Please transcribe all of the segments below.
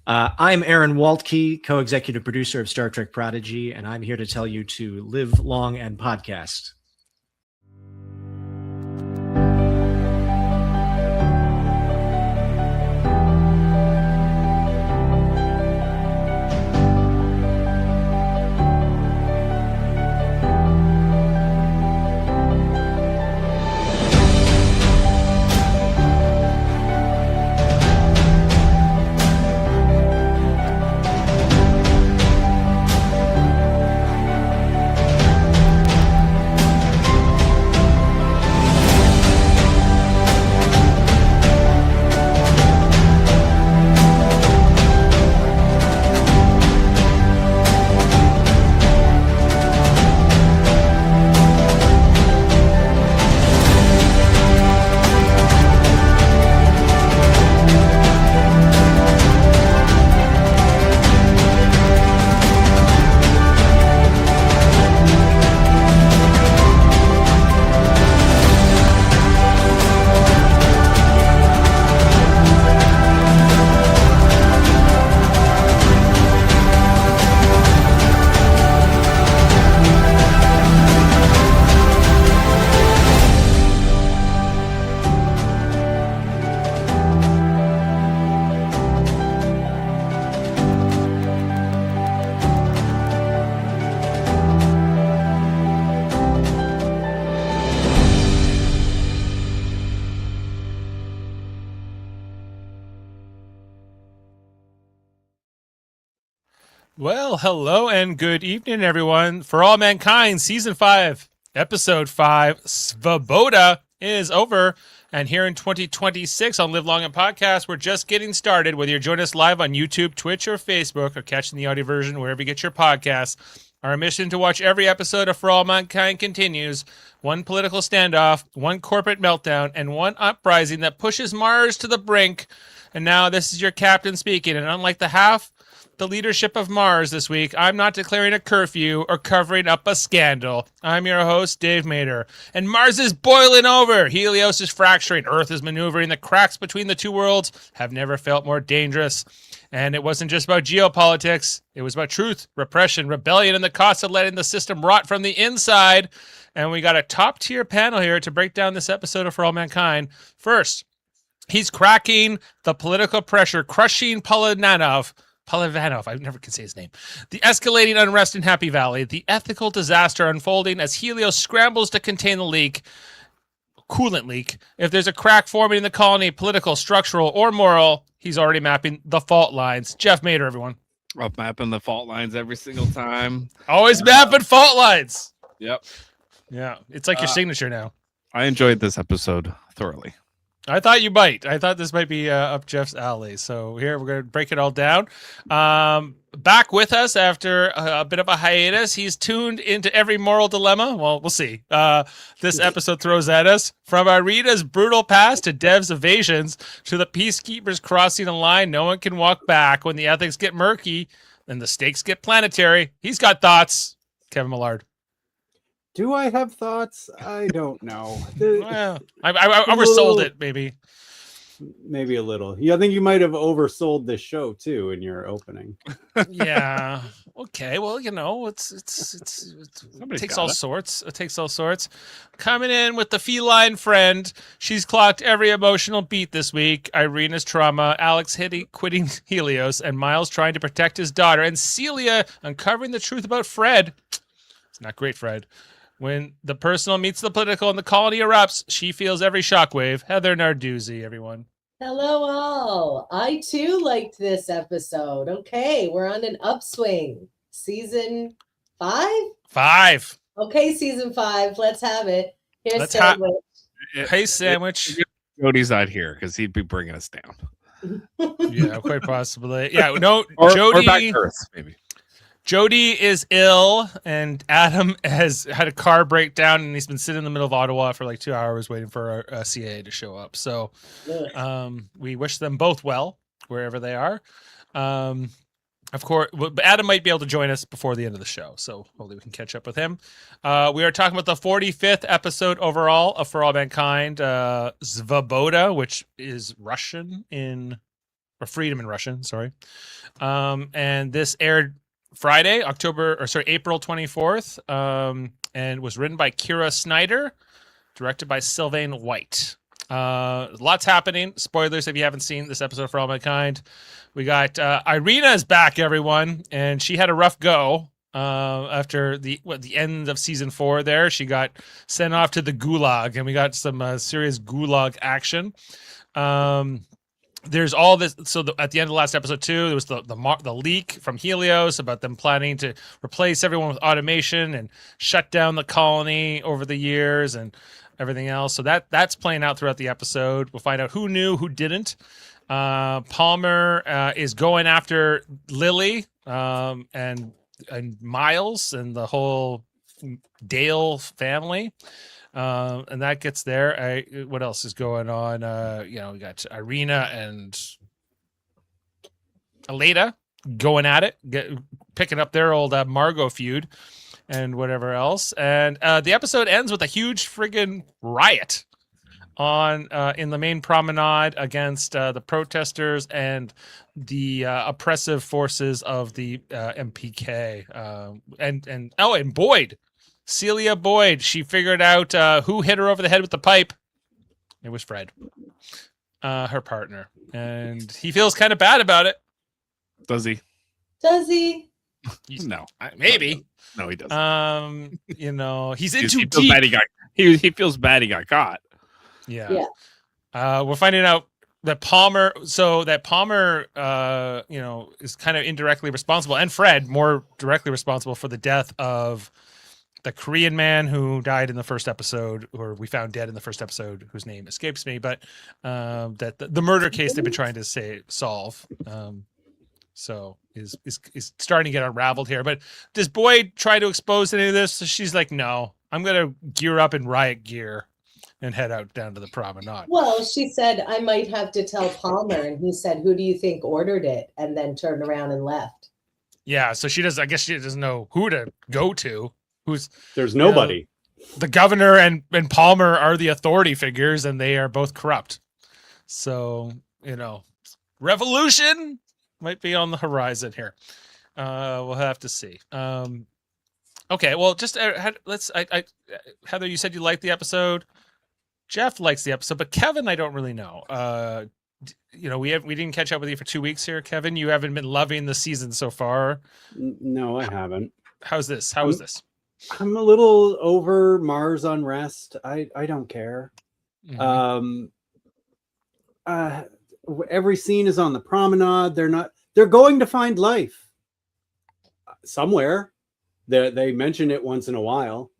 I'm Aaron Waltke, co-executive producer of Star Trek Prodigy, and I'm here to tell you to live long and podcast. Well, hello and good evening, everyone. For All Mankind, Season 5, Episode 5, Svoboda is over. And here in 2026 on Live Long and Podcast, we're just getting started. Whether you're joining us live on YouTube, Twitch, or Facebook, or catching the audio version wherever you get your podcasts, our mission to watch every episode of For All Mankind continues. One political standoff, one corporate meltdown, and one uprising that pushes Mars to the brink. And now this is your captain speaking. And unlike the leadership of Mars this week, I'm not declaring a curfew or covering up a scandal. I'm your host, Dave Mader. And Mars is boiling over. Helios is fracturing. Earth is maneuvering. The cracks between the two worlds have never felt more dangerous. And it wasn't just about geopolitics. It was about truth, repression, rebellion, and the cost of letting the system rot from the inside. And we got a top-tier panel here to break down this episode of For All Mankind. First, he's cracking the political pressure, crushing Polivanov, I never can say his name. The escalating unrest in Happy Valley, the ethical disaster unfolding as Helios scrambles to contain the leak, coolant leak. If there's a crack forming in the colony, political, structural, or moral, he's already mapping the fault lines. Jeff Mader, everyone. I'm mapping the fault lines every single time. Always mapping fault lines. Yep. Yeah, it's like your signature now. I enjoyed this episode thoroughly. I thought you might. I thought this might be up Jeff's alley. So here we're going to break it all down. Back with us after a bit of a hiatus. He's tuned into every moral dilemma. Well, we'll see. This episode throws at us from Irina's brutal past to Dev's evasions to the peacekeepers crossing a line no one can walk back when the ethics get murky and the stakes get planetary. He's got thoughts. Kevin Millard. Do I have thoughts? I don't know. Well, I oversold it, maybe. Maybe a little. Yeah, I think you might have oversold this show too in your opening. Yeah. Okay. Well, you know, it takes all sorts. It takes all sorts. Coming in with the feline friend. She's clocked every emotional beat this week. Irina's trauma, Alex quitting Helios, and Miles trying to protect his daughter, and Celia uncovering the truth about Fred. It's not great, Fred. When the personal meets the political and the colony erupts, she feels every shockwave. Heather Narduzzi, everyone. Hello, all. I too liked this episode. Okay, we're on an upswing. Season 5? 5. Okay, season 5. Let's have it. Here's Sandwich. Hey, Sandwich. Jody's not here because he'd be bringing us down. Yeah, quite possibly. Yeah, no, Jody. Or back to Earth, maybe. Jody is ill, and Adam has had a car breakdown, and he's been sitting in the middle of Ottawa for like 2 hours waiting for our CA to show up. So we wish them both well, wherever they are. Of course, Adam might be able to join us before the end of the show, so hopefully we can catch up with him. We are talking about the 45th episode overall of For All Mankind, Svoboda, which is Russian in or freedom in Russian, sorry. And this aired Friday, April 24th, and was written by Kira Snyder, directed by Sylvain White. Lots happening. Spoilers if you haven't seen this episode For All Mankind. We got Irina is back, everyone, and she had a rough go after the end of season 4 there. She got sent off to the gulag, and we got some serious gulag action. There's all this. So at the end of the last episode 2, there was the leak from Helios about them planning to replace everyone with automation and shut down the colony over the years and everything else. So that's playing out throughout the episode. We'll find out who knew, who didn't. Palmer is going after Lily and Miles and the whole Dale family. And that gets there. What else is going on? We got Irina and Aleda going at it, picking up their old Margot feud and whatever else. And the episode ends with a huge friggin' riot in the main promenade against the protesters and the oppressive forces of the MPK. And Boyd. Celia Boyd, she figured out who hit her over the head with the pipe. It was Fred, her partner. And he feels kind of bad about it. Does he? Does he? No. Maybe. No, he doesn't. He's He in too feels deep. bad he feels bad he got caught. Yeah. We're finding out that Palmer, is kind of indirectly responsible, and Fred more directly responsible for the death of the Korean man who died in the first episode, or we found dead in the first episode, whose name escapes me, but that the murder case they've been trying to solve. So is starting to get unraveled here. But does Boyd try to expose any of this? So she's like, no, I'm going to gear up in riot gear and head out down to the promenade. Well, she said, I might have to tell Palmer. And he said, who do you think ordered it? And then turned around and left. Yeah, so I guess she doesn't know who to go to. There's nobody. The governor and Palmer are the authority figures, and they are both corrupt. So, revolution might be on the horizon here. We'll have to see. Okay, well, just Heather, you said you liked the episode. Jeff likes the episode, but Kevin, I don't really know. We didn't catch up with you for 2 weeks here, Kevin. You haven't been loving the season so far. No, I haven't. How's this? How is this? I'm a little over Mars unrest. I don't care. Mm-hmm. Every scene is on the promenade. They're going to find life somewhere. They mention it once in a while.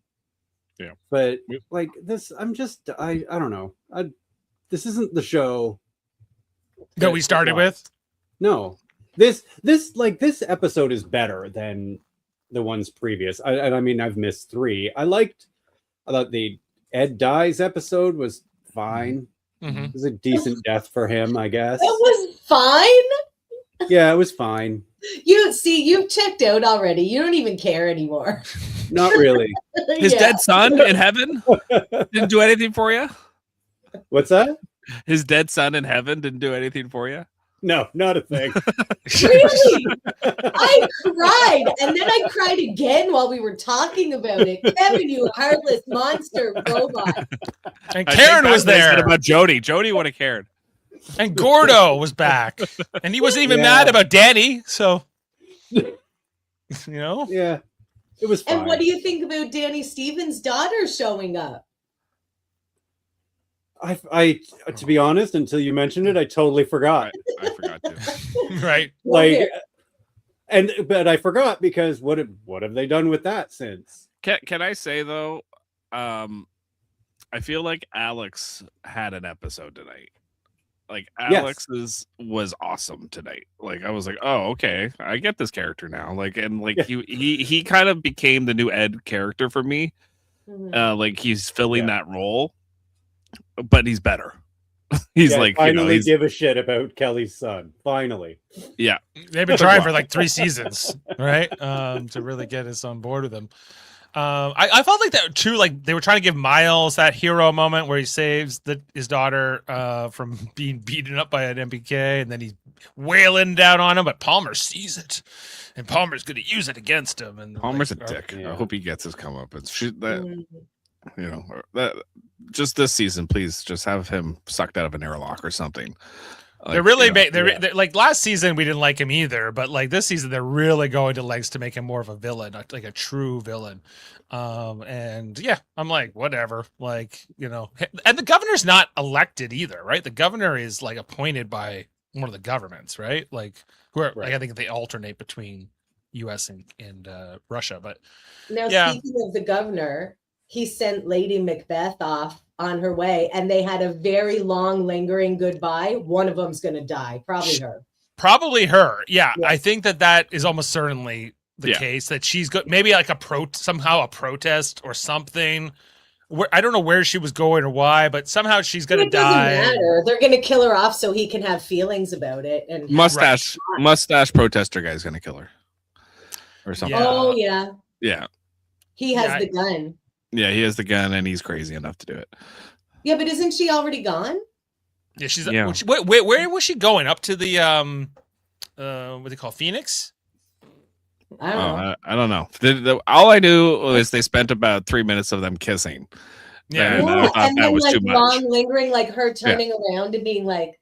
Yeah. But like this, I don't know. This isn't the show that we started with. No, this episode is better than the ones previous. I mean, I've missed 3. I thought the Ed Dies episode was fine. Mm-hmm. It was a decent death for him, I guess. It was fine. Yeah, it was fine. You've checked out already. You don't even care anymore. Not really. His dead son in heaven didn't do anything for you? What's that? His dead son in heaven didn't do anything for you? No, not a thing. Really? I cried, and then I cried again while we were talking about it. Kevin, you heartless monster robot. And Karen was there. About Jody. Jody would have cared. And Gordo was back. And he wasn't even mad about Danny. So, Yeah, it was fine. And what do you think about Danny Stevens' daughter showing up? I to be honest, until you mentioned it, I totally forgot. I forgot to. Right. But I forgot because what have they done with that since? Can I say though, I feel like Alex had an episode tonight. Like Alex's was awesome tonight. Like I was like, oh, okay, I get this character now. Like he kind of became the new Ed character for me. Mm-hmm. Like he's filling that role, but he's better. He's finally give a shit about Kelly's son. Finally. Yeah. They've been trying for like 3 seasons, right? To really get us on board with them. I felt like that too. Like they were trying to give Miles that hero moment where he saves his daughter from being beaten up by an MPK, and then he wailing down on him, but Palmer sees it, and Palmer's going to use it against him. And Palmer's like, a dick. yeah. I hope he gets his comeuppance. Mm. You know, that just this season, please just have him sucked out of an airlock or something. They're really you know, they're like last season we didn't like him either, but like this season they're really going to lengths to make him more of a villain, like a true villain. And yeah, I'm like whatever, like you know, and the governor's not elected either, right? The governor is like appointed by one of the governments, right? Like who are, like I think they alternate between U.S. and Russia, but Now, yeah. speaking of the governor, he sent Lady Macbeth off on her way, and they had a very long, lingering goodbye. One of them's going to die, probably her. Probably her. Yeah, Yeah. I think that is almost certainly the case, that she's got maybe like somehow a protest or something. I don't know where she was going or why, but somehow she's going to It doesn't die. matter. They're going to kill her off so he can have feelings about it. And mustache protester guy's gonna kill her or something. Yeah. Oh yeah, Yeah, he has Yeah. the gun. yeah, he has the gun and he's crazy enough to do it. Yeah, but isn't she already gone? Yeah, she's Yeah. where was she going? Up to the what do they call Phoenix? I don't know. I don't know. All I knew was they spent about 3 minutes of them kissing. Yeah. And I thought and that then was like too much. long lingering, like her turning around and being like,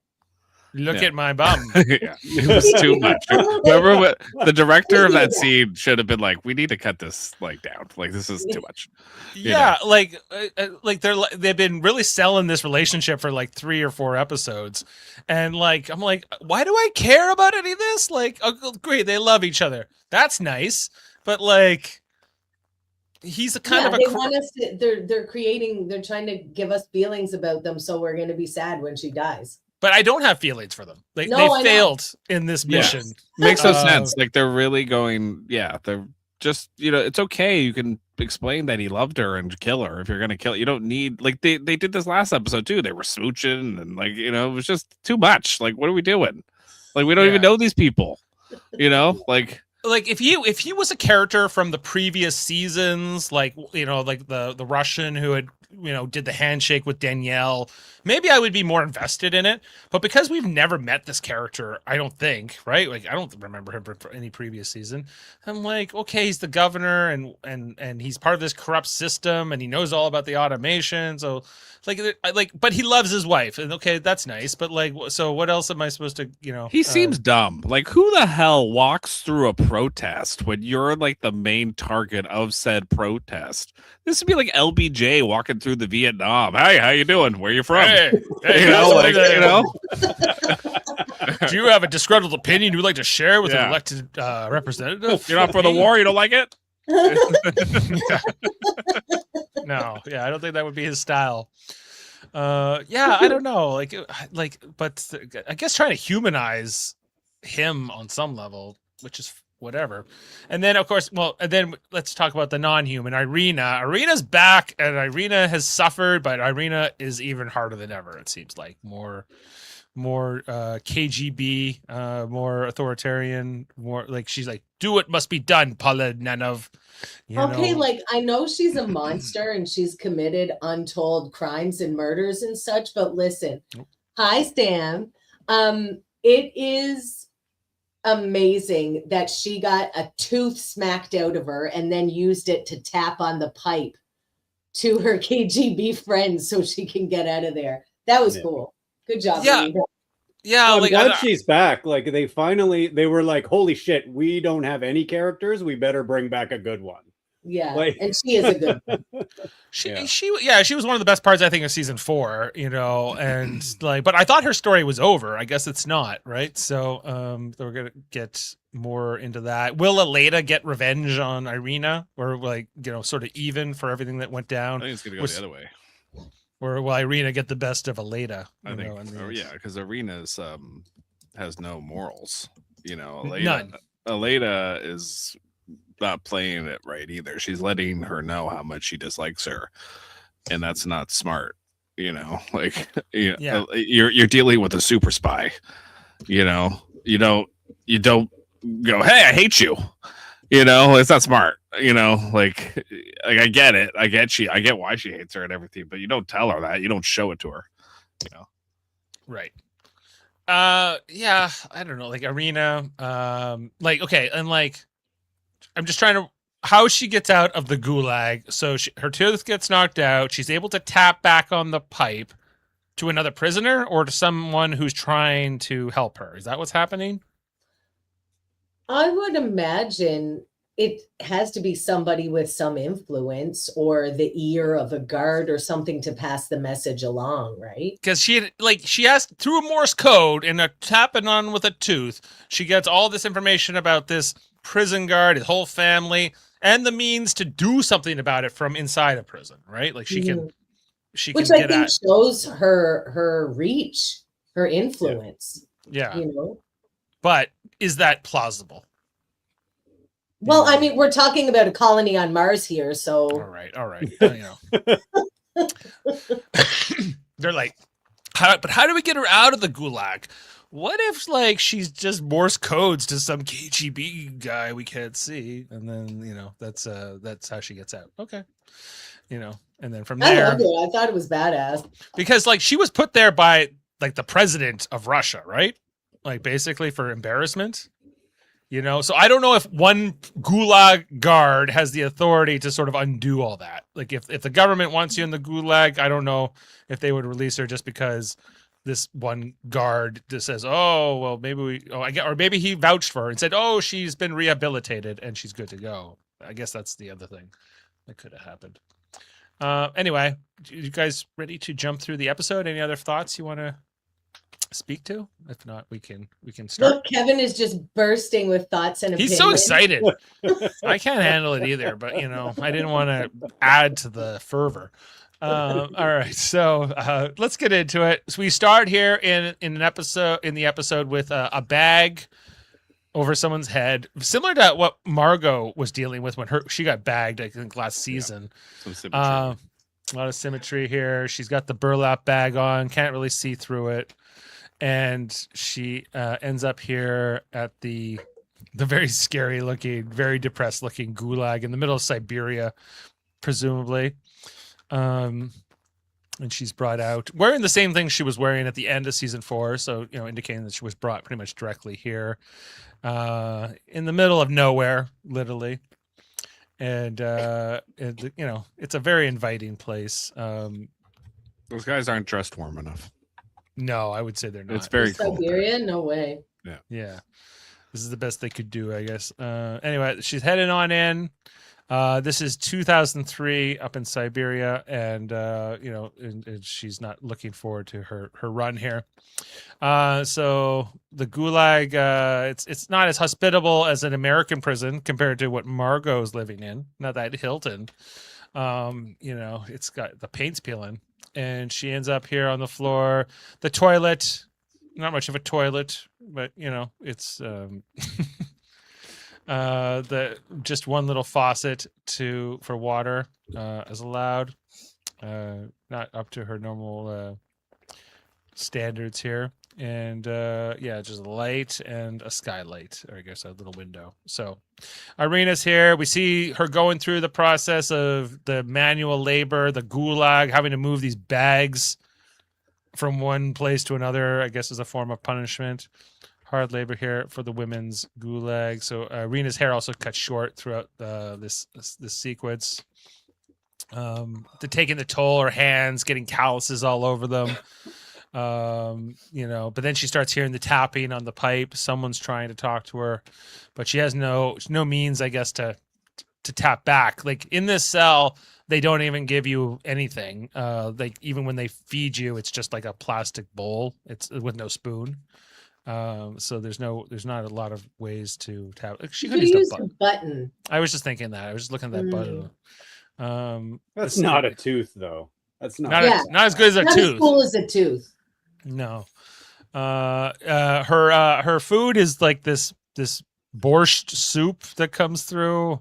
Look Yeah. at my bum. Yeah, it was too much. Remember what the director of that scene should have been like, we need to cut this like down. Like this is too much. Yeah, like they've been really selling this relationship for like 3 or 4 episodes, and like I'm like, why do I care about any of this? Like, oh, great, they love each other. That's nice, but like, he's a kind of a they want us to, they're trying to give us feelings about them, so we're going to be sad when she dies. But I don't have feelings for them. Like No, they I know. failed in this Yeah. mission. Makes no Uh, sense. Like they're really going. Yeah, they're just it's okay. You can explain that he loved her and kill her if you're gonna kill. You don't need like they did this last episode too. They were smooching and like it was just too much. Like what are we doing? Like we don't even know these people. Like if he was a character from the previous seasons, like like the Russian who had did the handshake with Danielle, maybe I would be more invested in it. But because we've never met this character, I don't think, right? Like I don't remember him from any previous season. I'm like, okay, he's the governor and he's part of this corrupt system and he knows all about the automation. So but he loves his wife, and okay, that's nice. But like, so what else am I supposed to, he seems dumb. Like who the hell walks through a protest when you're like the main target of said protest? This would be like LBJ walking through the Vietnam. Hey, how you doing? Where you from? Hey, do you have a disgruntled opinion you'd like to share with an elected representative? You're not for the war? You don't like it? No, I don't think that would be his style. I don't know. But I guess trying to humanize him on some level, which is whatever. And then, of course, let's talk about the non-human, Irina. Irina's back, and Irina has suffered, but Irina is even harder than ever. It seems like more KGB, more authoritarian, more like she's like, do what must be done, Paladinov. Like I know she's a monster and she's committed untold crimes and murders and such, but listen, hi Stan. It is amazing that she got a tooth smacked out of her and then used it to tap on the pipe to her KGB friends so she can get out of there. That was cool. Good job. Yeah, I'm glad she's back. Like they were like, holy shit, we don't have any characters. We better bring back a good one. Yeah, Like, and she is a good one. She was one of the best parts, I think, of season 4, and but I thought her story was over. I guess it's not, right? So we're gonna get more into that. Will Aleda get revenge on Irina, or sort of even for everything that went down? I think it's gonna go the other way. Or will Irina get the best of Aleda? I think, because Irina's has no morals. None. Aleda is not playing it right either. She's letting her know how much she dislikes her, and that's not smart. You're dealing with a super spy. You don't go, hey, I hate you. It's not smart. I get it. I get why she hates her and everything, but you don't tell her that. You don't show it to her. Right. Yeah, I don't know, like Arena, like, okay, and like, I'm just trying to, how she gets out of the gulag. So her tooth gets knocked out. She's able to tap back on the pipe to another prisoner or to someone who's trying to help her. Is that what's happening? I would imagine it has to be somebody with some influence or the ear of a guard or something to pass the message along, right? Because she has through a Morse code and a tapping on with a tooth, she gets all this information about this prison guard, his whole family, and the means to do something about it from inside a prison, right? Like she can Which get I think at. shows her reach, her influence. Yeah. You know? But is that plausible? Well, I mean, we're talking about a colony on Mars here, so all right. You know. They're like, but how do we get her out of the gulag? What if like she's just Morse codes to some KGB guy we can't see, and then you know that's how she gets out. Okay, you know, and then from there, I loved it. I thought it was badass because like she was put there by like the president of Russia, right? Like basically for embarrassment. You know, so I don't know if one gulag guard has the authority to sort of undo all that. Like if the government wants you in the gulag, I don't know if they would release her just because this one guard just says, "Oh, well, or maybe he vouched for her and said, "Oh, she's been rehabilitated and she's good to go." I guess that's the other thing that could have happened. Anyway, you guys ready to jump through the episode? Any other thoughts you want to speak to? If not, we can start. Look, Kevin is just bursting with thoughts and opinions. He's so excited. I can't handle it either, but you know, I didn't want to add to the fervor. All right, so let's get into it. So we start here in the episode with a bag over someone's head, similar to what Margot was dealing with when she got bagged, I think last season. Some symmetry. A lot of symmetry here. She's got the burlap bag on, can't really see through it. And she ends up here at the very scary looking, very depressed looking gulag in the middle of Siberia, presumably. And she's brought out wearing the same thing she was wearing at the end of season 4. So, you know, indicating that she was brought pretty much directly here in the middle of nowhere, literally. And you know, it's a very inviting place. Those guys aren't dressed warm enough. No, I would say they're not. It's very cold. Siberia? No way. Yeah. This is the best they could do, I guess. Anyway, she's heading on in. This is 2003 up in Siberia, and you know, and she's not looking forward to her run here. So the gulag, it's not as hospitable as an American prison compared to what Margot's living in. Not that Hilton. You know, it's got the paint's peeling. And she ends up here on the floor. The toilet, not much of a toilet, but you know, it's the just one little faucet for water is allowed. Not up to her normal standards here. And yeah, just a light and a skylight, or I guess a little window. So Irina's here. We see her going through the process of the manual labor, the gulag, having to move these bags from one place to another, I guess, as a form of punishment. Hard labor here for the women's gulag. So Irina's hair also cut short throughout this sequence. To taking the toll, her hands getting calluses all over them. You know, but then she starts hearing the tapping on the pipe. Someone's trying to talk to her, but she has no means, I guess, to tap back. Like in this cell, they don't even give you anything. Like even when they feed you, it's just like a plastic bowl. It's with no spoon. So there's not a lot of ways to tap. She could use a button. I was just thinking that. I was just looking at that button. That's not a tooth, though. That's not not as good as a tooth. As cool as a tooth. No. Her food is like this borscht soup that comes through.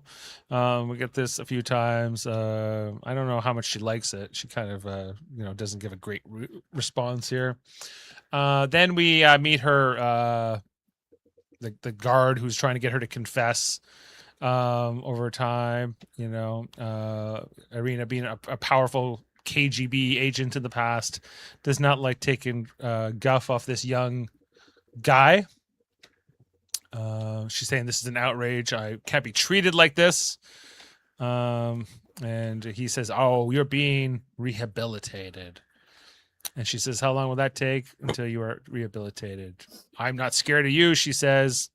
We get this a few times. I don't know how much she likes it. She kind of you know, doesn't give a great response here. Then we meet her the guard who's trying to get her to confess over time. You know, Irina being a powerful KGB agent in the past does not like taking guff off this young guy. She's saying this is an outrage. I can't be treated like this. And he says, "Oh, you're being rehabilitated." And she says, "How long will that take until you are rehabilitated?" "I'm not scared of you," she says.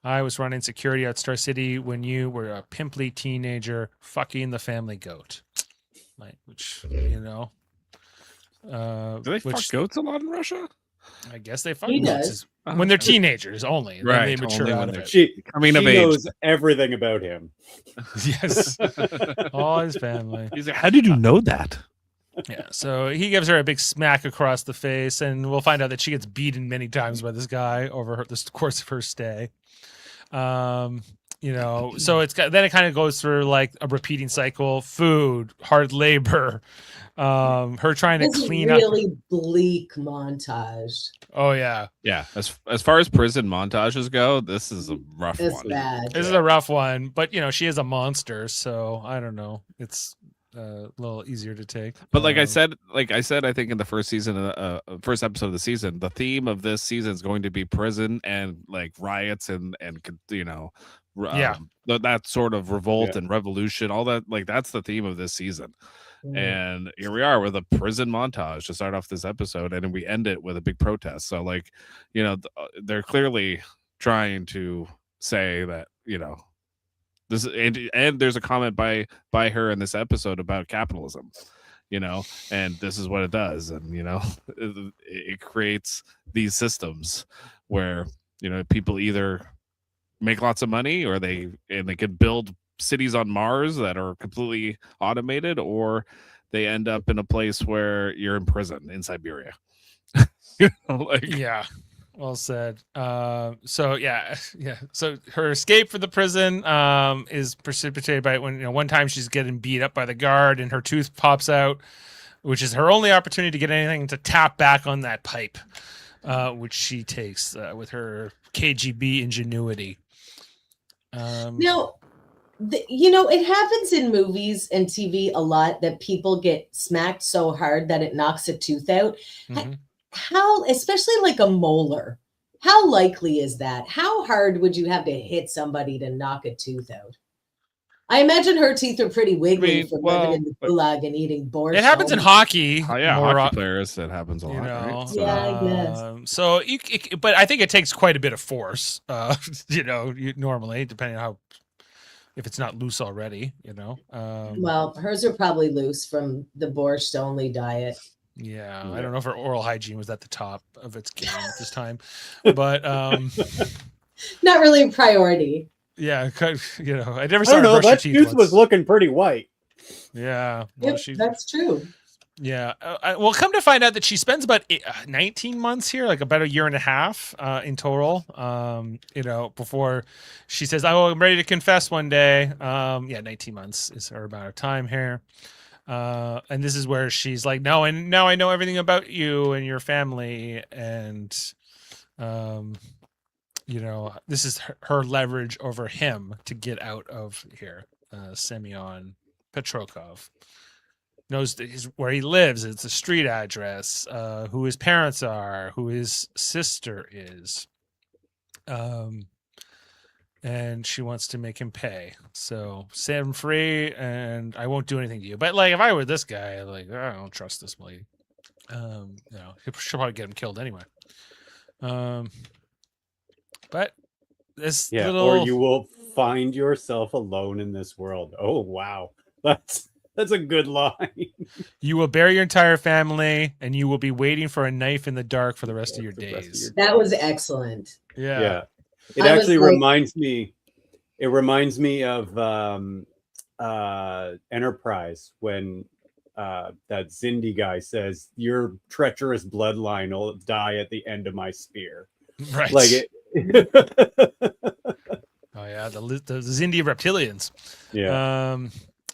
"I was running security at Star City when you were a pimply teenager fucking the family goat." Like, which, you know. Do they fuck Which goats a lot in Russia? I guess they fuck He goats does. when they're teenagers only. And then they Right, mature only out when of they're it. She Coming of she age. knows everything about him. Yes. All his family. He's like, how did you know that? Yeah. So he gives her a big smack across the face, and we'll find out that she gets beaten many times by this guy over the course of her stay. You know, so then it kind of goes through like a repeating cycle: food, hard labor, her trying to This is clean up. really bleak montage. Oh yeah, Yeah, as far as prison montages go, this is a rough It's one. bad. this is a rough one, but you know she is a monster, so I don't know. It's a little easier to take. But like I said, I think in the first season, first episode of the season, the theme of this season is going to be prison and like riots and you know, Yeah. that sort of revolt Yeah. and revolution, all that. Like that's the theme of this season. Mm. And here we are with a prison montage to start off this episode, and then we end it with a big protest. So like, you know, they're clearly trying to say that, you know, this and there's a comment by her in this episode about capitalism, you know, and this is what it does. And you know, it creates these systems where, you know, people either make lots of money or they can build cities on Mars that are completely automated, or they end up in a place where you're in prison in Siberia. You know, like, Yeah. Well said. So her escape from the prison is precipitated by when, you know, one time she's getting beat up by the guard and her tooth pops out, which is her only opportunity to get anything to tap back on that pipe, which she takes with her KGB ingenuity. Now, you know, it happens in movies and TV a lot that people get smacked so hard that it knocks a tooth out. Mhm. How, especially like a molar, how likely is that? How hard would you have to hit somebody to knock a tooth out? I imagine her teeth are pretty wiggly from living in the gulag and eating borscht. It happens in hockey. oh yeah, more hockey players, that happens a you lot, know, right? Yeah, I guess. So, but I think it takes quite a bit of force. You know, normally, depending on how, if it's not loose already, you know. Well, hers are probably loose from the borscht only diet. Yeah, I don't know if her oral hygiene was at the top of its game at this time, but Not really a priority. yeah, you know, I never I saw don't her know. brush her That teeth tooth once. was looking pretty white. Yeah, well, Yep, that's true. yeah. Well, come to find out that she spends about 19 months here, like about a year and a half in total. You know, before she says, "Oh, I'm ready to confess one day." Yeah, 19 months is her amount of time here. And this is where she's like, "No, and now I know everything about you and your family," and you know, this is her leverage over him to get out of here. Semyon Petrokov knows where he lives. It's a street address, who his parents are, who his sister is. And she wants to make him pay. So set him free and I won't do anything to you. But like, if I were this guy, like, I don't trust this lady. You know, she'll probably get him killed anyway. But this little... or you will find yourself alone in this world. Oh wow, that's a good line. You will bury your entire family, and you will be waiting for a knife in the dark for the rest of your days. That was excellent. Yeah. It I was actually like- reminds me. It reminds me of Enterprise when that Zindi guy says, "Your treacherous bloodline will die at the end of my spear." Right. Like it. Oh yeah, the Zindi reptilians. Yeah.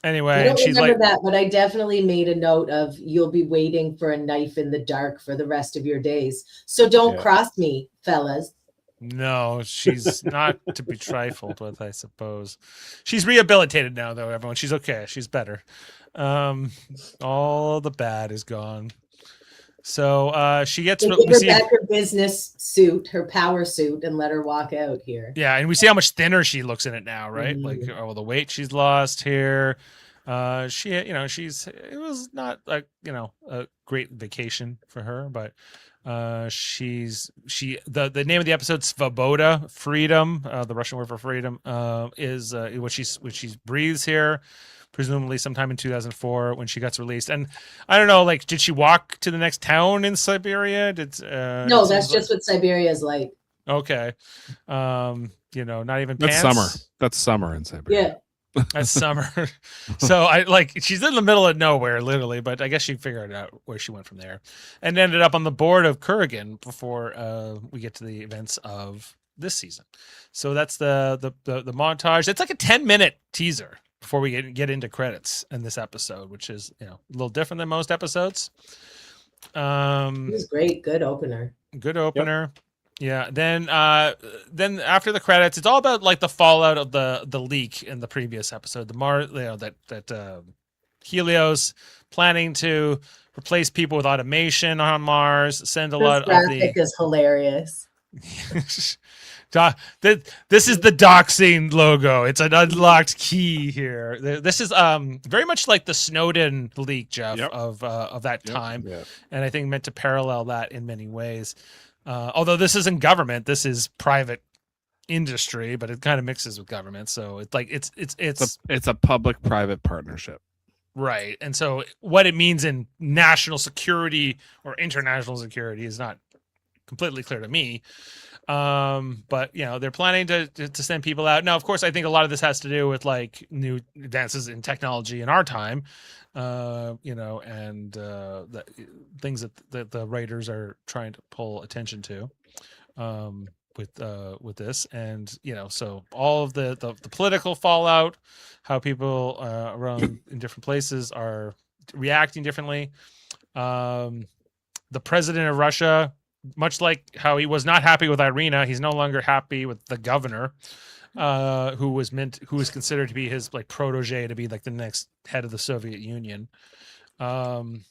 Anyway, I and don't she's remember like, that, but I definitely made a note of you'll be waiting for a knife in the dark for the rest of your days. So don't Yeah. cross me, fellas. no, she's not to be trifled with, I suppose. She's rehabilitated now, though, everyone. She's okay. She's better. All the bad is gone. So she gets They give her back her business suit, her power suit, and let her walk out here. Yeah, and we see how much thinner she looks in it now, right? Mhm. Like all the weight she's lost here. She, it was not like, a great vacation for her, but the name of the episode, Svoboda, freedom, the Russian word for freedom, is what she breathes here, presumably sometime in 2004 when she gets released. And I don't know, like, did she walk to the next town in Siberia? No, that's just what Siberia is like. Okay. Not even That's pants. summer. That's summer in Siberia. Yeah. That's summer. So she's in the middle of nowhere, literally, but I guess she figured out where she went from there and ended up on the board of Kurgan before we get to the events of this season. So that's the montage. It's like a 10-minute teaser before we get into credits in this episode, which is, a little different than most episodes. It was great. Good opener. Good opener. Yep. Yeah. Then after the credits, it's all about like the fallout of the leak in the previous episode. The Mars, that Helios planning to replace people with automation on Mars. Send a lot of the graphic is hilarious. This is the doxing logo. It's an unlocked key here. This is very much like the Snowden leak, Jeff, Yep. of that time, Yep. and I think meant to parallel that in many ways. Although this isn't government, this is private industry, but it kind of mixes with government. So it's like It's a public-private partnership. right. And so what it means in national security or international security is not completely clear to me. But they're planning to send people out. Now, of course, I think a lot of this has to do with like new advances in technology in our time, and the things that the writers are trying to pull attention to, with this. And, so all of the political fallout, how people, around in different places are reacting differently. The president of Russia, much like how he was not happy with Irina, he's no longer happy with the governor, who was considered to be his like protege to be like the next head of the Soviet Union. Once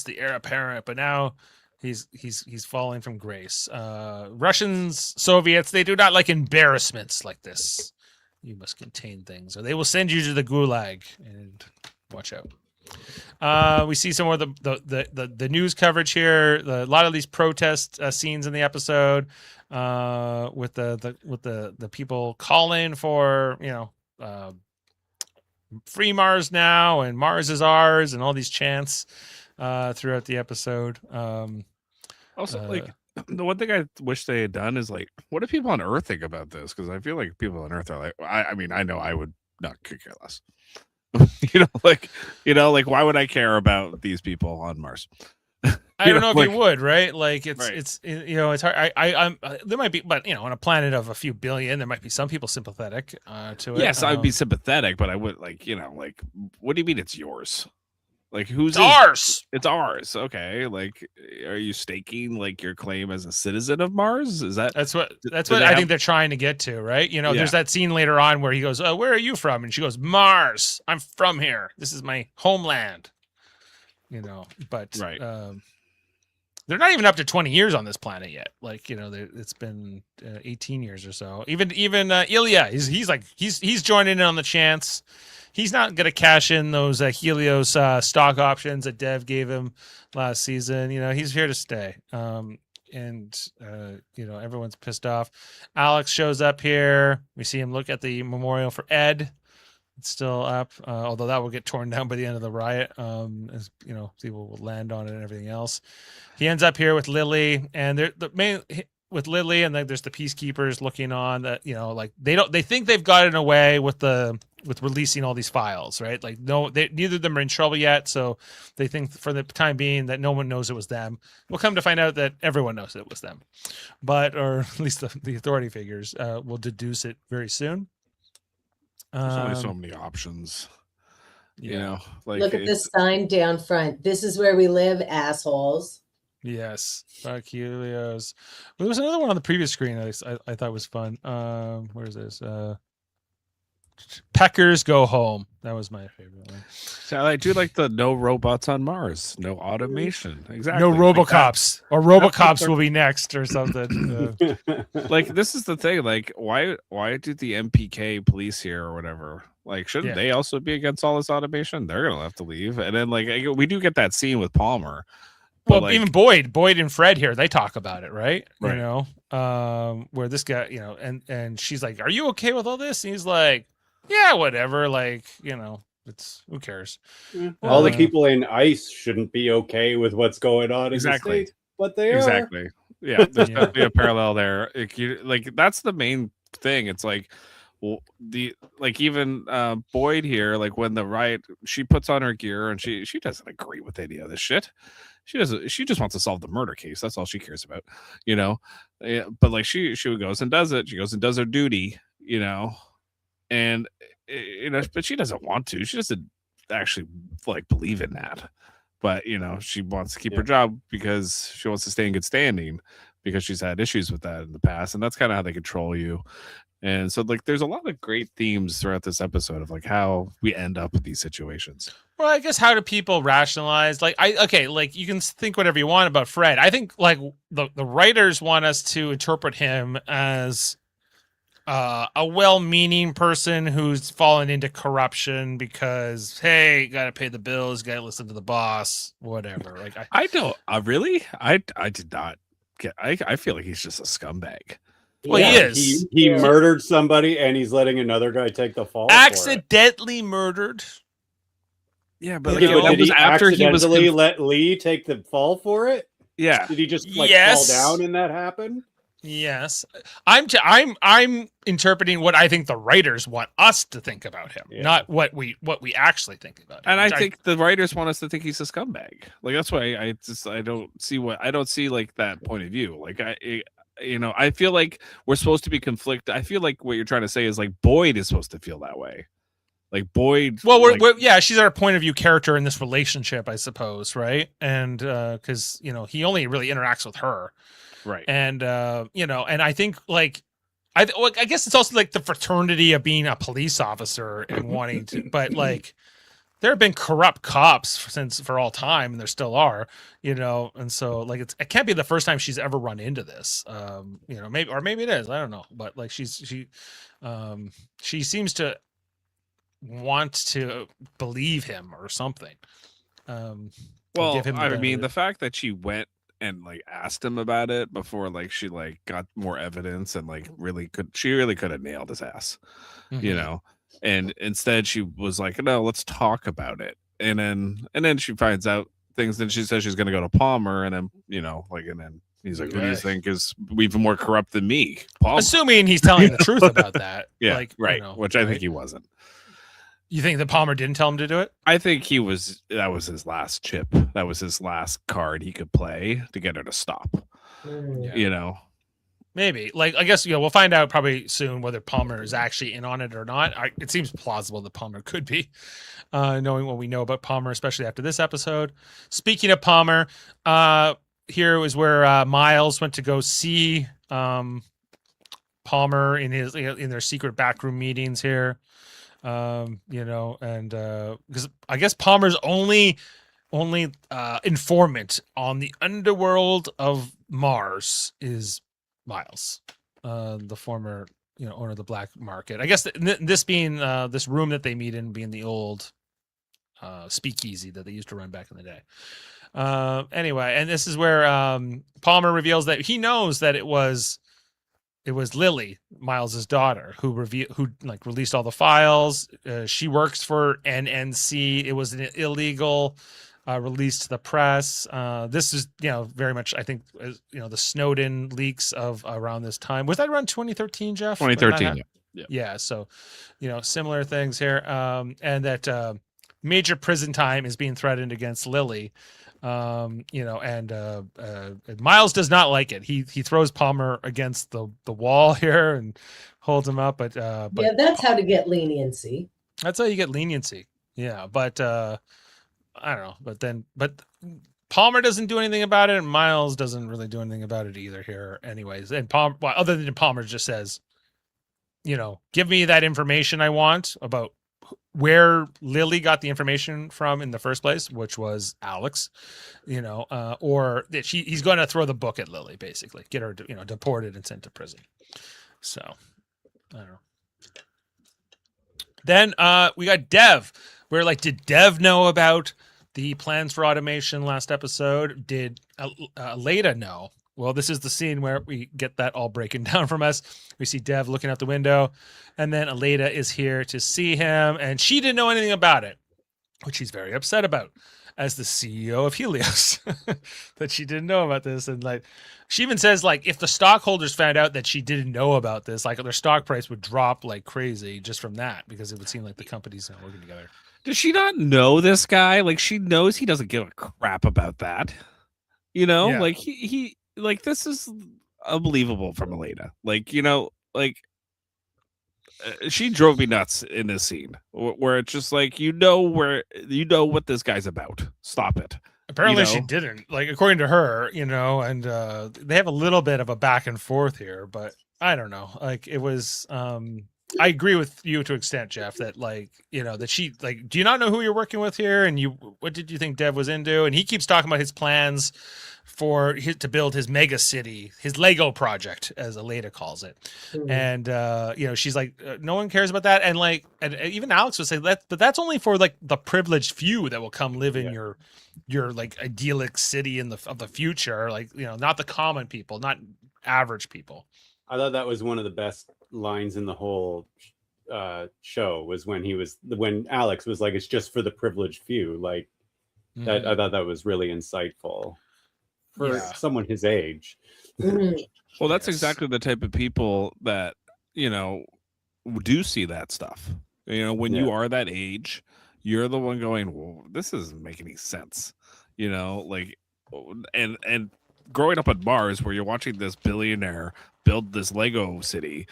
the heir apparent, but now he's falling from grace. Russians, Soviets, they do not like embarrassments like this. You must contain things, or they will send you to the gulag. And watch out. We see some more of the news coverage here. A lot of these protest scenes in the episode, with the people calling for free Mars now, and Mars is ours, and all these chants throughout the episode. Also, the one thing I wish they had done is like, what do people on Earth think about this? Because I feel like people on Earth are like, I mean, I know I would not could care less. Why would I care about these people on Mars? I don't know if you would, right? Like it's hard. I'm there might be, but on a planet of a few billion, there might be some people sympathetic to it. Yes, I'd be sympathetic, but I would what do you mean it's yours? Like who's ours? It's ours. Okay. Like, are you staking like your claim as a citizen of Mars? Is that's what I think they're trying to get to, right? There's that scene later on where he goes, "Where are you from?" And she goes, "Mars. I'm from here. This is my homeland." But right. They're not even up to 20 years on this planet yet. Like, it's been 18 years or so. Even Ilya, he's joining in on the chance. He's not going to cash in those Helios stock options that Dev gave him last season. He's here to stay. Everyone's pissed off. Alex shows up here. We see him look at the memorial for Ed. It's still up, although that will get torn down by the end of the riot. As people will land on it and everything else. He ends up here with Lily, and there's the peacekeepers looking on. That they think they've gotten away with releasing all these files, right? Like neither of them are in trouble yet, so they think for the time being that no one knows it was them. We'll come to find out that everyone knows it was them, or at least the authority figures will deduce it very soon. There's only so many options. Look at this sign down front. This is where we live, assholes. Yes, fuck Helios. Well, there was another one on the previous screen I thought was fun. Where is this? Peckers go home. That was my favorite one. So I do like the no robots on Mars, no automation. Exactly. No Like that- RoboCops, or RoboCops will be next, or something. like this is the thing. Like why do the MPK police here or whatever? Like shouldn't Yeah. they also be against all this automation? They're gonna have to leave. And then like we do get that scene with Palmer. But Well, like, even Boyd and Fred here, they talk about it, right? Right. You know, where this guy, you know, and she's like, "Are you okay with all this?" And he's like, "Yeah, whatever." Like, you know, it's who cares? All the Uh, people in ICE shouldn't be okay with what's going on in Exactly. the state, but they are. exactly. Yeah, there's Yeah. definitely a parallel there. Like that's the main thing. It's like even Boyd here, like when the riot, she puts on her gear and she doesn't agree with any of this shit. She just wants to solve the murder case. That's all she cares about, you know. Yeah, but like she goes and does it. She goes and does her duty, you know, and you know, but she doesn't want to. She doesn't actually like believe in that. But you know, she wants to keep her job because she wants to stay in good standing because she's had issues with that in the past, and that's kind of how they control you. And so, like, there's a lot of great themes throughout this episode of like how we end up with these situations. Well, I guess how do people rationalize? Like, like you can think whatever you want about Fred. I think like the writers want us to interpret him as a well-meaning person who's fallen into corruption because, hey, got to pay the bills, got to listen to the boss, whatever. Like, I don't really. I did not get. I feel like he's just a scumbag. Well, he is. He murdered somebody, and he's letting another guy take the fall. accidentally murdered. Yeah, but For it. like, Yeah, but it did was he after he was. accidentally let Lee take the fall for it? Yeah, Did he just like Yes. fall down and that happened? Yes, I'm interpreting what I think the writers want us to think about him, Yeah. not what we actually think about him. and I which think the writers want us to think he's a scumbag. Like that's why I don't see like that point of view. Like I feel like we're supposed to be conflicted. I feel like what you're trying to say is like Boyd is supposed to feel that way. Like Boyd. Well, like, she's our point of view character in this relationship, I suppose, right? And because you know he only really interacts with her, right. and you know, and I think like I guess it's also like the fraternity of being a police officer and wanting to, but like there have been corrupt cops for all time, and there still are, you know, and so like it can't be the first time she's ever run into this, you know, maybe it is, I don't know, but like she seems to want to believe him or something. Well, give him the I mean, benefit. the fact that she went and like asked him about it before, like she like got more evidence and like really could have nailed his ass, you Mhm. know. And instead, she was like, "No, let's talk about it." And then she finds out things. Then she says she's going to go to Palmer, and then you know, like, and then he's like, "Who do you Right. think is even more corrupt than me?" Palmer. Assuming he's telling the truth about that. Yeah, like, right. You know, Which I right? think he wasn't. You think that Palmer didn't tell him to do it? I think that was his last chip. That was his last card he could play to get her to stop. Yeah. You know. Maybe. Like, I guess, you know, we'll find out probably soon whether Palmer is actually in on it or not. It seems plausible that Palmer could be, knowing what we know about Palmer, especially after this episode. Speaking of Palmer, here was where Miles went to go see Palmer in their secret backroom meetings here. You know, and because I guess Palmer's only informant on the underworld of Mars is Miles, the former, you know, owner of the black market. I guess this being this room that they meet in being the old speakeasy that they used to run back in the day. Anyway, and this is where Palmer reveals that he knows that it was Lily, Miles's daughter, who released all the files. She works for NNC. It was an illegal release to the press. This is, you know, very much, I think, you know, the Snowden leaks of around this time. Was that around 2013, Jeff? 2013. Yeah. Yeah. So, you know, similar things here. And that major prison time is being threatened against Lily. You know, and Miles does not like it. He throws Palmer against the wall here and holds him up. But yeah, that's how to get leniency. That's how you get leniency. Yeah, but I don't know. But Palmer doesn't do anything about it, and Miles doesn't really do anything about it either here, anyways. And Palmer, well, other than Palmer just says, give me that information I want about where Lily got the information from in the first place, which was Alex, or that he's going to throw the book at Lily, basically get her, deported and sent to prison. So I don't know. Then we got Dev. We're like, did Dev know about the plans for automation last episode? Did Leda know? Well, this is the scene where we get that all breaking down from us. We see Dev looking out the window, and then Aleda is here to see him, and she didn't know anything about it, which he's very upset about as the CEO of Helios, that she didn't know about this. And like, she even says, like, if the stockholders found out that she didn't know about this, like, their stock price would drop like crazy just from that, because it would seem like the company's not working together. Does she not know this guy? Like, she knows he doesn't give a crap about that. Yeah. Like he like, this is unbelievable from Elena. Like, she drove me nuts in this scene where it's just like, what this guy's about. Stop it. Apparently she didn't, like, according to her, and they have a little bit of a back and forth here, but I don't know. Like, it was, I agree with you to an extent, Jeff, that like, that she, like, do you not know who you're working with here? And what did you think Dev was into? And he keeps talking about his plans to build his mega city, his Lego project, as Aleda calls it. And, she's like, no one cares about that. And like, and even Alex would say that, but that's only for like the privileged few that will come live in your like idyllic city of the future. Like, not the common people, not average people. I thought that was one of the best lines in the whole show, was when Alex was like, it's just for the privileged few. Like, that, I thought that was really insightful for someone his age. Well, that's exactly the type of people that, do see that stuff. When you are that age, you're the one going, well, this doesn't make any sense. Like, and growing up on Mars, where you're watching this billionaire build this Lego city,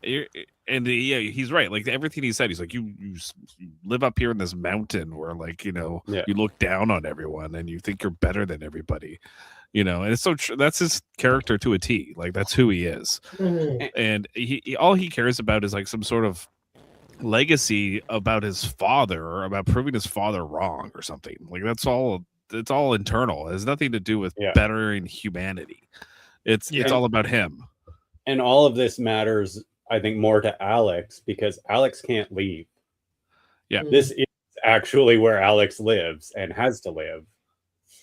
he's right. Like, everything he said, he's like, you live up here in this mountain where, like, you look down on everyone and you think you're better than everybody, and it's so that's his character to a T. Like, that's who he is. And he all he cares about is like some sort of legacy about his father, or about proving his father wrong or something. Like, it's all internal. It has nothing to do with bettering humanity. It's all about him. And all of this matters, I think, more to Alex, because Alex can't leave. Yeah. This is actually where Alex lives and has to live.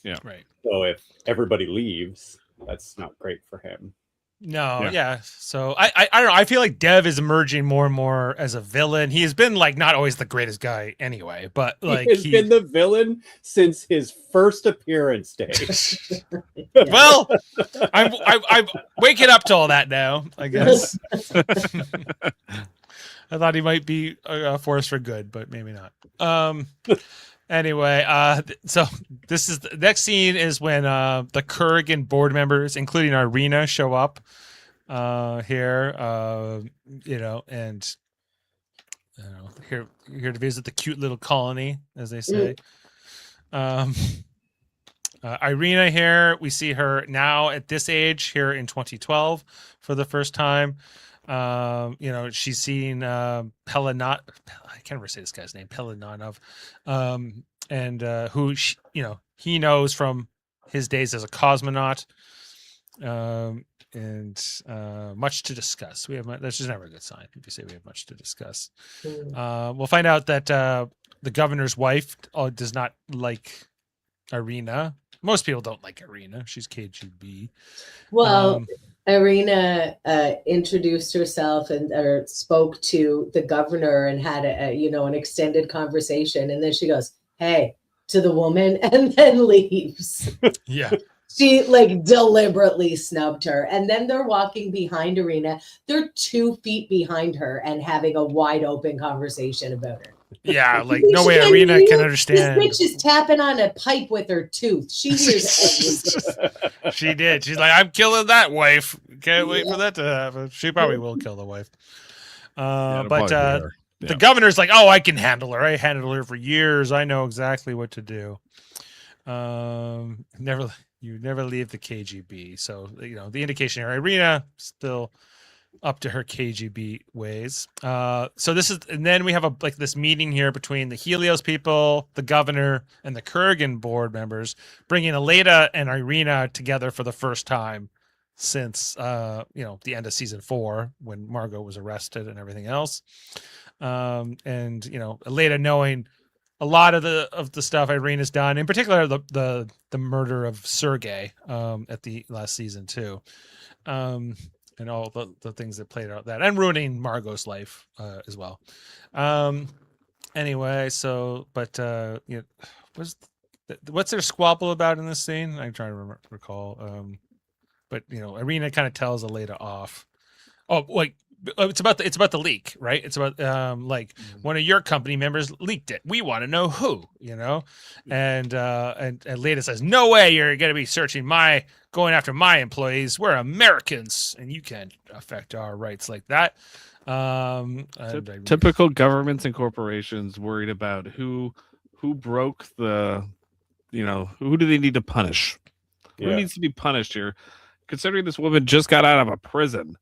Yeah. Right. So if everybody leaves, that's not great for him. No, yeah. So I don't know. I feel like Dev is emerging more and more as a villain. He has been like not always the greatest guy anyway, but like he's been the villain since his first appearance day. Well, I'm waking up to all that now, I guess. I thought he might be a force for good, but maybe not. Anyway, so this is the next scene is when the Kurgan board members, including Irina, show up here. And here to visit the cute little colony, as they say. Irina here, we see her now at this age here in 2012 for the first time. She's seen Pelinat. I can't ever say this guy's name, Pelinanov, and who he knows from his days as a cosmonaut, and much to discuss. That's just never a good sign if you say we have much to discuss. We'll find out that the governor's wife does not like Irina. Most people don't like Irina. She's KGB. Well. Irina introduced herself or spoke to the governor and had an extended conversation, and then she goes, "Hey," to the woman, and then leaves. Yeah, she like deliberately snubbed her, and then they're walking behind Irina. They're 2 feet behind her and having a wide open conversation about her. Yeah, like no way Irina can understand. This bitch is tapping on a pipe with her tooth. She hears everything. She did. She's like, I'm killing that wife. Can't wait for that to happen. She probably will kill the wife. The governor's like, oh, I can handle her. I handled her for years. I know exactly what to do. You never leave the KGB. So, the indication here, Irina still up to her KGB ways. So this is, and then we have this meeting here between the Helios people, the governor, and the Kurgan board members, bringing Aleda and Irina together for the first time since the end of season 4 when Margot was arrested and everything else. And Aleda knowing a lot of the stuff Irina's done, in particular the murder of Sergei at the last season too. And all the things that played out that, and ruining Margot's life as well. Anyway, so what's their squabble about in this scene? I'm trying to recall. But Irina kind of tells Aleda off. Oh, like it's about the leak, right? It's about one of your company members leaked it. We want to know who, and Aleda says, "No way, you're going to be going after my employees. We're Americans, and you can't affect our rights like that." Typical governments and corporations worried about who broke the, who do they need to punish? Who needs to be punished here? Considering this woman just got out of a prison,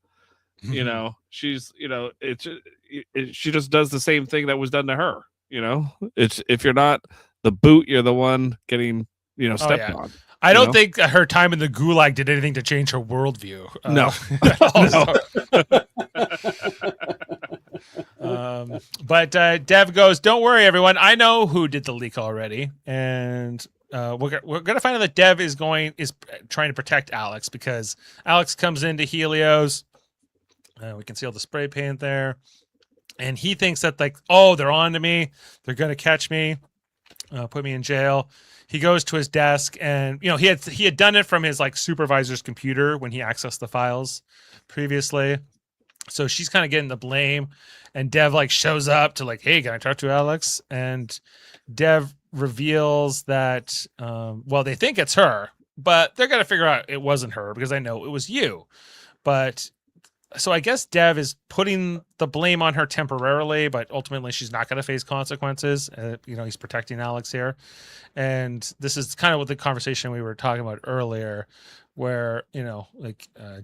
she's, she just does the same thing that was done to her. It's, if you're not the boot, you're the one getting, stepped on. I don't think her time in the gulag did anything to change her worldview. No. But Dev goes, "Don't worry, everyone. I know who did the leak already." And we're going to find out that Dev is trying to protect Alex, because Alex comes into Helios. We can see all the spray paint there. And he thinks that they're on to me. They're going to catch me, put me in jail. He goes to his desk, and he had done it from his supervisor's computer when he accessed the files previously. So she's kind of getting the blame, and Dev shows up to "Hey, can I talk to Alex?" And Dev reveals that they think it's her, but they're gonna figure out it wasn't her, because I know it was you. But so I guess Dev is putting the blame on her temporarily, but ultimately she's not going to face consequences. He's protecting Alex here. And this is kind of what the conversation we were talking about earlier, where,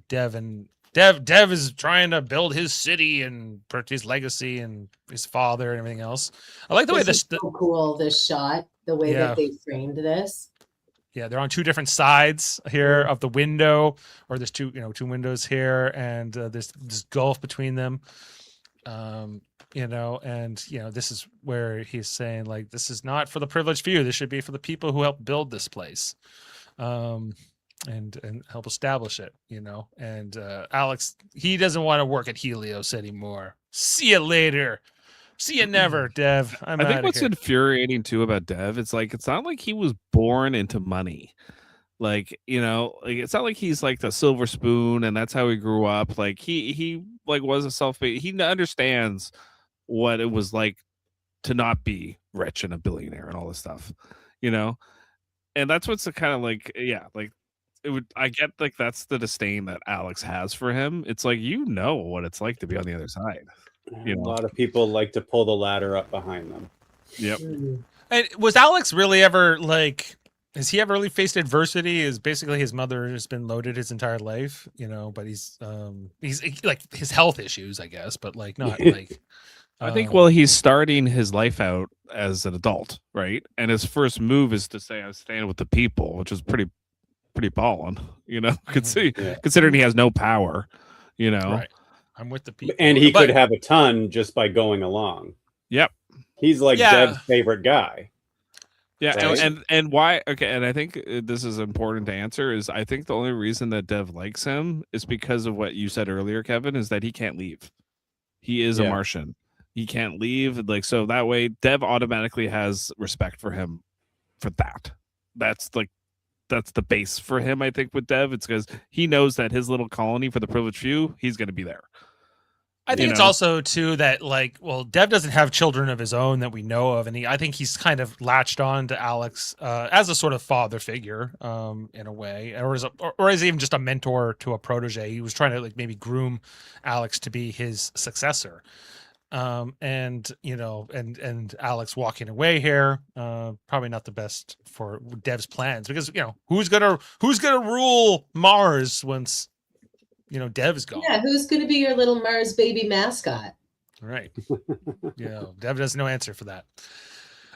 Dev is trying to build his city and protect his legacy and his father and everything else. I like the way this is so cool, this shot, the way that they framed this. Yeah, they're on two different sides here of the window, or there's two windows here, and there's this gulf between them. This is where he's saying this is not for the privileged few. This should be for the people who helped build this place, and help establish it. And Alex, he doesn't want to work at Helios anymore. See you later. See you never, Dev. I think what's infuriating too about Dev, it's not like he was born into money. It's not like he's the silver spoon and that's how he grew up. He was a self-made. He understands what it was like to not be rich and a billionaire and all this stuff, and that's what's the kind of it would, I get that's the disdain that Alex has for him. It's what it's like to be on the other side. A lot of people like to pull the ladder up behind them. Yep. And was Alex really ever has he ever really faced adversity? Is basically his mother has been loaded his entire life, but he's his health issues, I guess, but not I think he's starting his life out as an adult, right? And his first move is to say, "I stand with the people," which is pretty ballin', considering he has no power, Right. I'm with the people. And he could have a ton just by going along. Yep. He's Dev's favorite guy. Yeah. Right? And why? Okay. And I think this is important to answer is I think the only reason that Dev likes him is because of what you said earlier, Kevin, is that he can't leave. He is a Martian. He can't leave. So that way Dev automatically has respect for him for that. That's the base for him, I think, with Dev. It's because he knows that his little colony for the privileged few, he's going to be there. I think it's also too that Dev doesn't have children of his own that we know of, and I think he's kind of latched on to Alex as a sort of father figure, in a way, or as even just a mentor to a protege. He was trying to maybe groom Alex to be his successor. And Alex walking away here, probably not the best for Dev's plans, because who's gonna rule Mars once Dev's gone. Yeah, who's going to be your little Mars baby mascot? Right. Dev has no answer for that.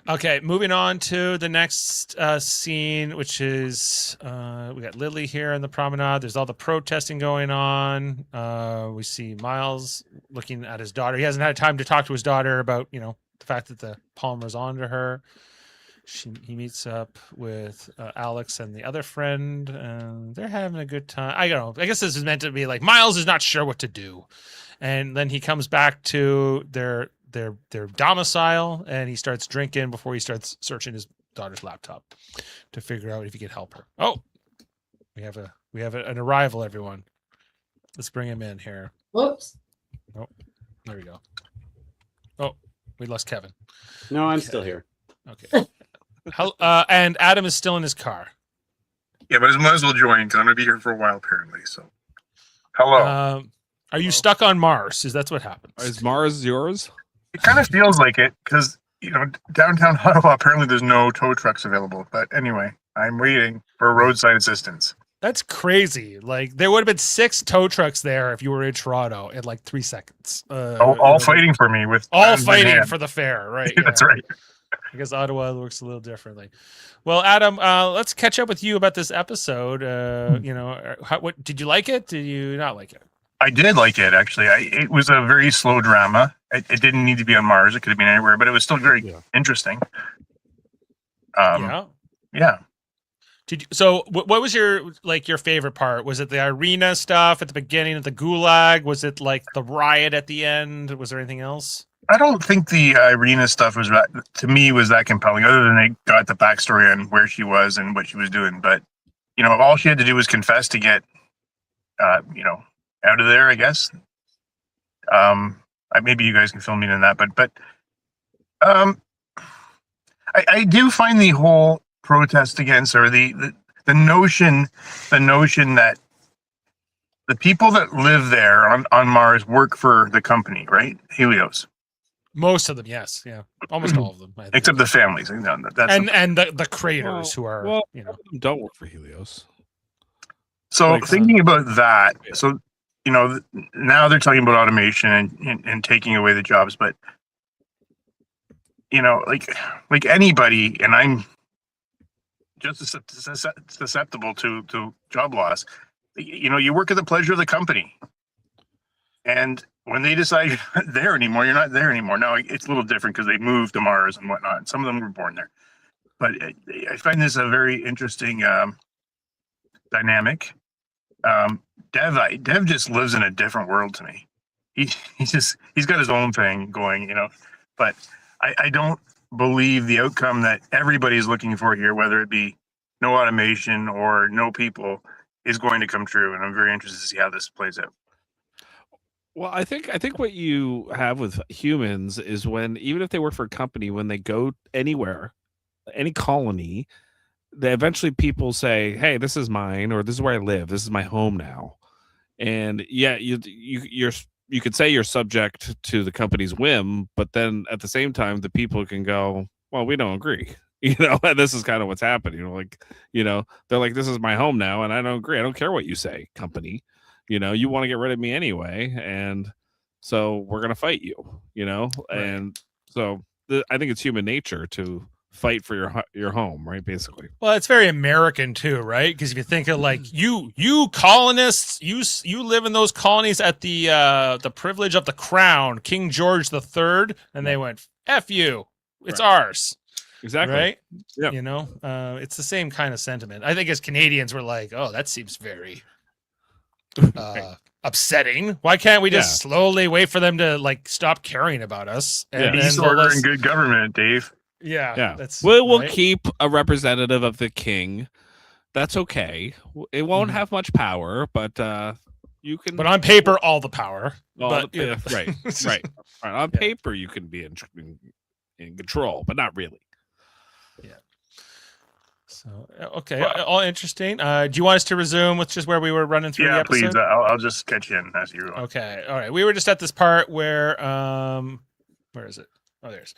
Okay, moving on to the next scene, which is we got Lily here in the promenade. There's all the protesting going on. We see Miles looking at his daughter. He hasn't had time to talk to his daughter about, the fact that the Palmer's onto her. He meets up with Alex and the other friend, and they're having a good time. I don't know. I guess this is meant to be like Miles is not sure what to do. And then he comes back to their domicile, and he starts drinking before he starts searching his daughter's laptop to figure out if he can help her. Oh, we have an arrival, everyone. Let's bring him in here. Whoops. Oh, there we go. Oh, we lost Kevin. No, I'm still here. Okay. And Adam is still in his car. Yeah, but I might as well join because I'm going to be here for a while, apparently. So, hello. Are you stuck on Mars? Is that's what happens? Is Mars yours? It kind of feels like it because, downtown Ottawa, apparently there's no tow trucks available. But anyway, I'm waiting for roadside assistance. That's crazy. Like, there would have been 6 tow trucks there if you were in Toronto in like 3 seconds. All fighting for me with all hands in fighting hand. for the fare, right? That's right. I guess Ottawa works a little differently. Well, Adam, let's catch up with you about this episode. What did you like it? Did you not like it? I did like it, actually. It was a very slow drama. It didn't need to be on Mars. It could have been anywhere, but it was still very interesting. Yeah. What was your favorite part? Was it the arena stuff at the beginning of the Gulag? Was it like the riot at the end? Was there anything else? I don't think the arena stuff was that compelling, other than they got the backstory on where she was and what she was doing. But all she had to do was confess to get, out of there, I guess. Maybe you guys can fill me in on that, but I do find the whole protest against, or the notion that the people that live there on Mars work for the company, right? Helios. Most of them, yes, yeah, almost all of them, I think. Except the families. And the creators who are, don't work for Helios. So thinking about that, so now they're talking about automation and taking away the jobs, but like anybody, and I'm just susceptible to job loss. You work at the pleasure of the company, and when they decide you're not there anymore, you're not there anymore. Now it's a little different because they moved to Mars and whatnot. Some of them were born there, but I find this a very interesting dynamic. Dev just lives in a different world to me. He's got his own thing going, but I don't believe the outcome that everybody's looking for here, whether it be no automation or no people, is going to come true. And I'm very interested to see how this plays out. Well, I think what you have with humans is when, even if they work for a company, when they go anywhere, any colony, they eventually people say, "Hey, this is mine," or "This is where I live. This is my home now." And yeah, you could say you're subject to the company's whim, but then at the same time, the people can go, "Well, we don't agree." And this is kind of what's happening. They're like, "This is my home now, and I don't agree. I don't care what you say, company. You want to get rid of me anyway, and so we're gonna fight you." Right. And so I think it's human nature to fight for your home, right? Basically. Well, it's very American too, right? Because if you think of like you colonists, you live in those colonies at the privilege of the crown, King George III, and they went, "F you, it's ours." Exactly. Right? Yeah. It's the same kind of sentiment. I think as Canadians, we're like, "Oh, that seems very upsetting. Why can't we just slowly wait for them to stop caring about us?" And peace, order, and good government, Dave. Yeah. We'll keep a representative of the king. That's okay. It won't have much power, but you can. But on paper, all the power. Right. On paper, you can be in control, but not really. Yeah. So okay, all interesting. Do you want us to resume with just where we were running through the episode? Yeah, please. I'll just catch you in as you go. Okay. All right. We were just at this part where where is it? Oh, there's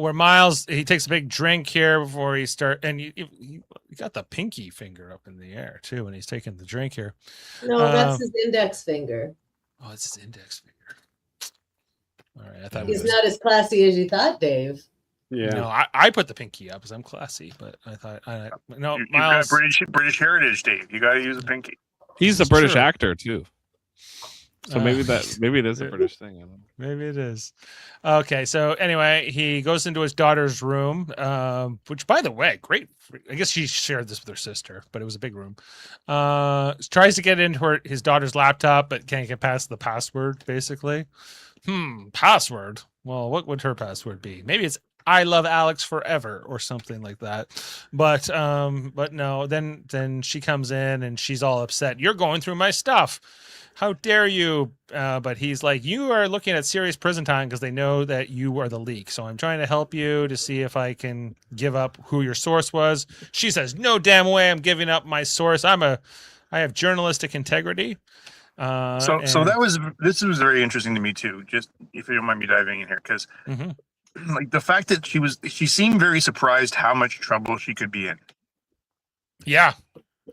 where Miles, he takes a big drink here before he and he got the pinky finger up in the air too when he's taking the drink here. No, that's his index finger. Oh, it's his index finger. All right, I thought he's not as classy as you thought, Dave. Yeah. No, I put the pinky up because I'm classy, but I thought no. You've Miles, got British heritage, Dave. You got to use a pinky. He's a It's British true. actor too. So maybe it is a British thing. I don't know. Maybe it is. Okay, so anyway, he goes into his daughter's room, which, by the way, great. I guess she shared this with her sister, but it was a big room. Tries to get into his daughter's laptop, but can't get past the password, basically. Password? Well, what would her password be? Maybe it's I love Alex forever or something like that. But no, then she comes in and she's all upset. You're going through my stuff. How dare you? But he's like, you are looking at serious prison time because they know that you are the leak. So I'm trying to help you to see if I can give up who your source was. She says, no damn way I'm giving up my source. I have journalistic integrity. So this was very interesting to me too. Just if you don't mind me diving in here, because like the fact that she seemed very surprised how much trouble she could be in. Yeah,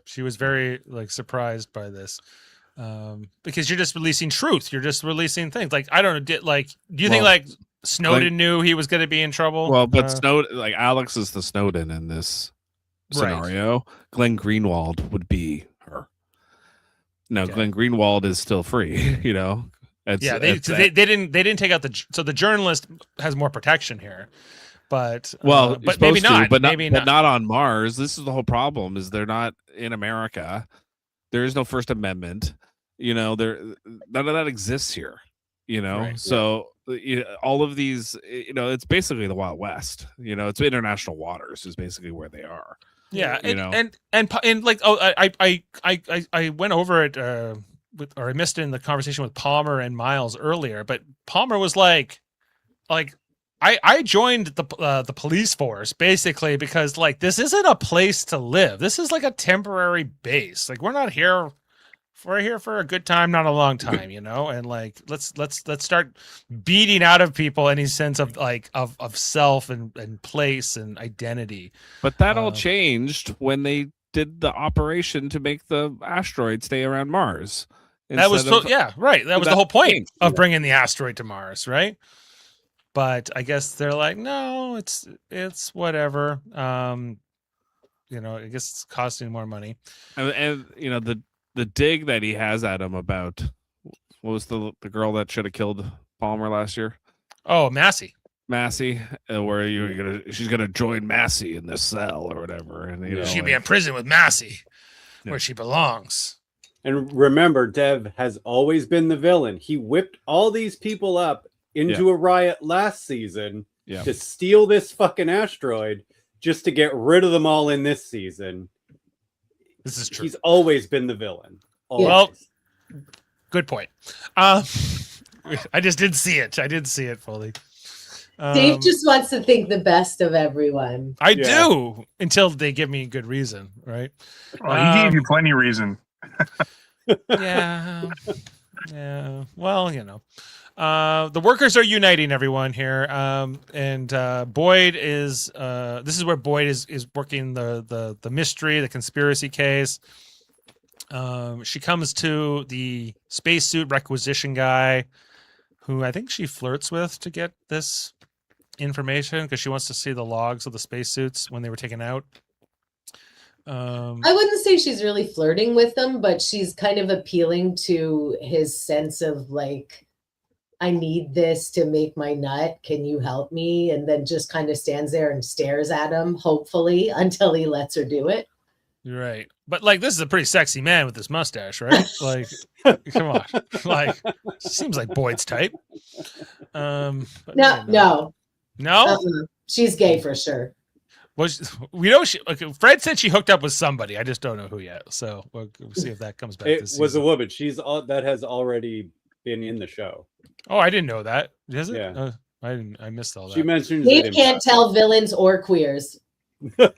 she was very surprised by this. Because you're just releasing truth. You're just releasing things. Like, I don't know. Do you think Snowden knew he was going to be in trouble? Well, but Snowden, Alex is the Snowden in this scenario. Right. Glenn Greenwald would be her. No, okay. Glenn Greenwald is still free. You know. They didn't take out the journalist has more protection here. But maybe not. But not on Mars. This is the whole problem. Is they're not in America. There is no First Amendment, none of that exists here, Right, so all of these, it's basically the Wild West. It's international waters is basically where they are. Yeah, I went over it I missed it in the conversation with Palmer and Miles earlier, but Palmer was like. I joined the police force basically because this isn't a place to live. This is like a temporary base. We're not here. We're here for a good time, not a long time, And let's start beating out of people any sense of of self and place and identity. But that all changed when they did the operation to make the asteroid stay around Mars. That was right. That was the whole point of bringing the asteroid to Mars, right? But I guess they're like, no, it's whatever. I guess it's costing more money. And the dig that he has at him about what was the girl that should have killed Palmer last year? Oh, Massey, where she's gonna join Massey in this cell or whatever, and she'd be in prison with Massey, where she belongs. And remember, Dev has always been the villain. He whipped all these people up into a riot last season to steal this fucking asteroid just to get rid of them all in this season. This is true. He's always been the villain. Always. Well, good point. I just didn't see it. I didn't see it fully. Dave just wants to think the best of everyone. I do, until they give me a good reason, right? Well, he gave you plenty of reason. Yeah. Well, the workers are uniting everyone here. And Boyd is this is where Boyd is working the mystery, the conspiracy case. She comes to the spacesuit requisition guy, who I think she flirts with to get this information because she wants to see the logs of the spacesuits when they were taken out. I wouldn't say she's really flirting with them, but she's kind of appealing to his sense of I need this to make my nut. Can you help me? And then just kind of stands there and stares at him, hopefully, until he lets her do it. Right. But this is a pretty sexy man with this mustache, right? Come on. Seems like Boyd's type. No. She's gay for sure. Well, we know Fred said she hooked up with somebody. I just don't know who yet. So we'll see if that comes back. It was a woman. That has already been in the show. Oh, I didn't know that. Is it? Yeah. I missed all that. She mentioned Dave can't tell villains or queers.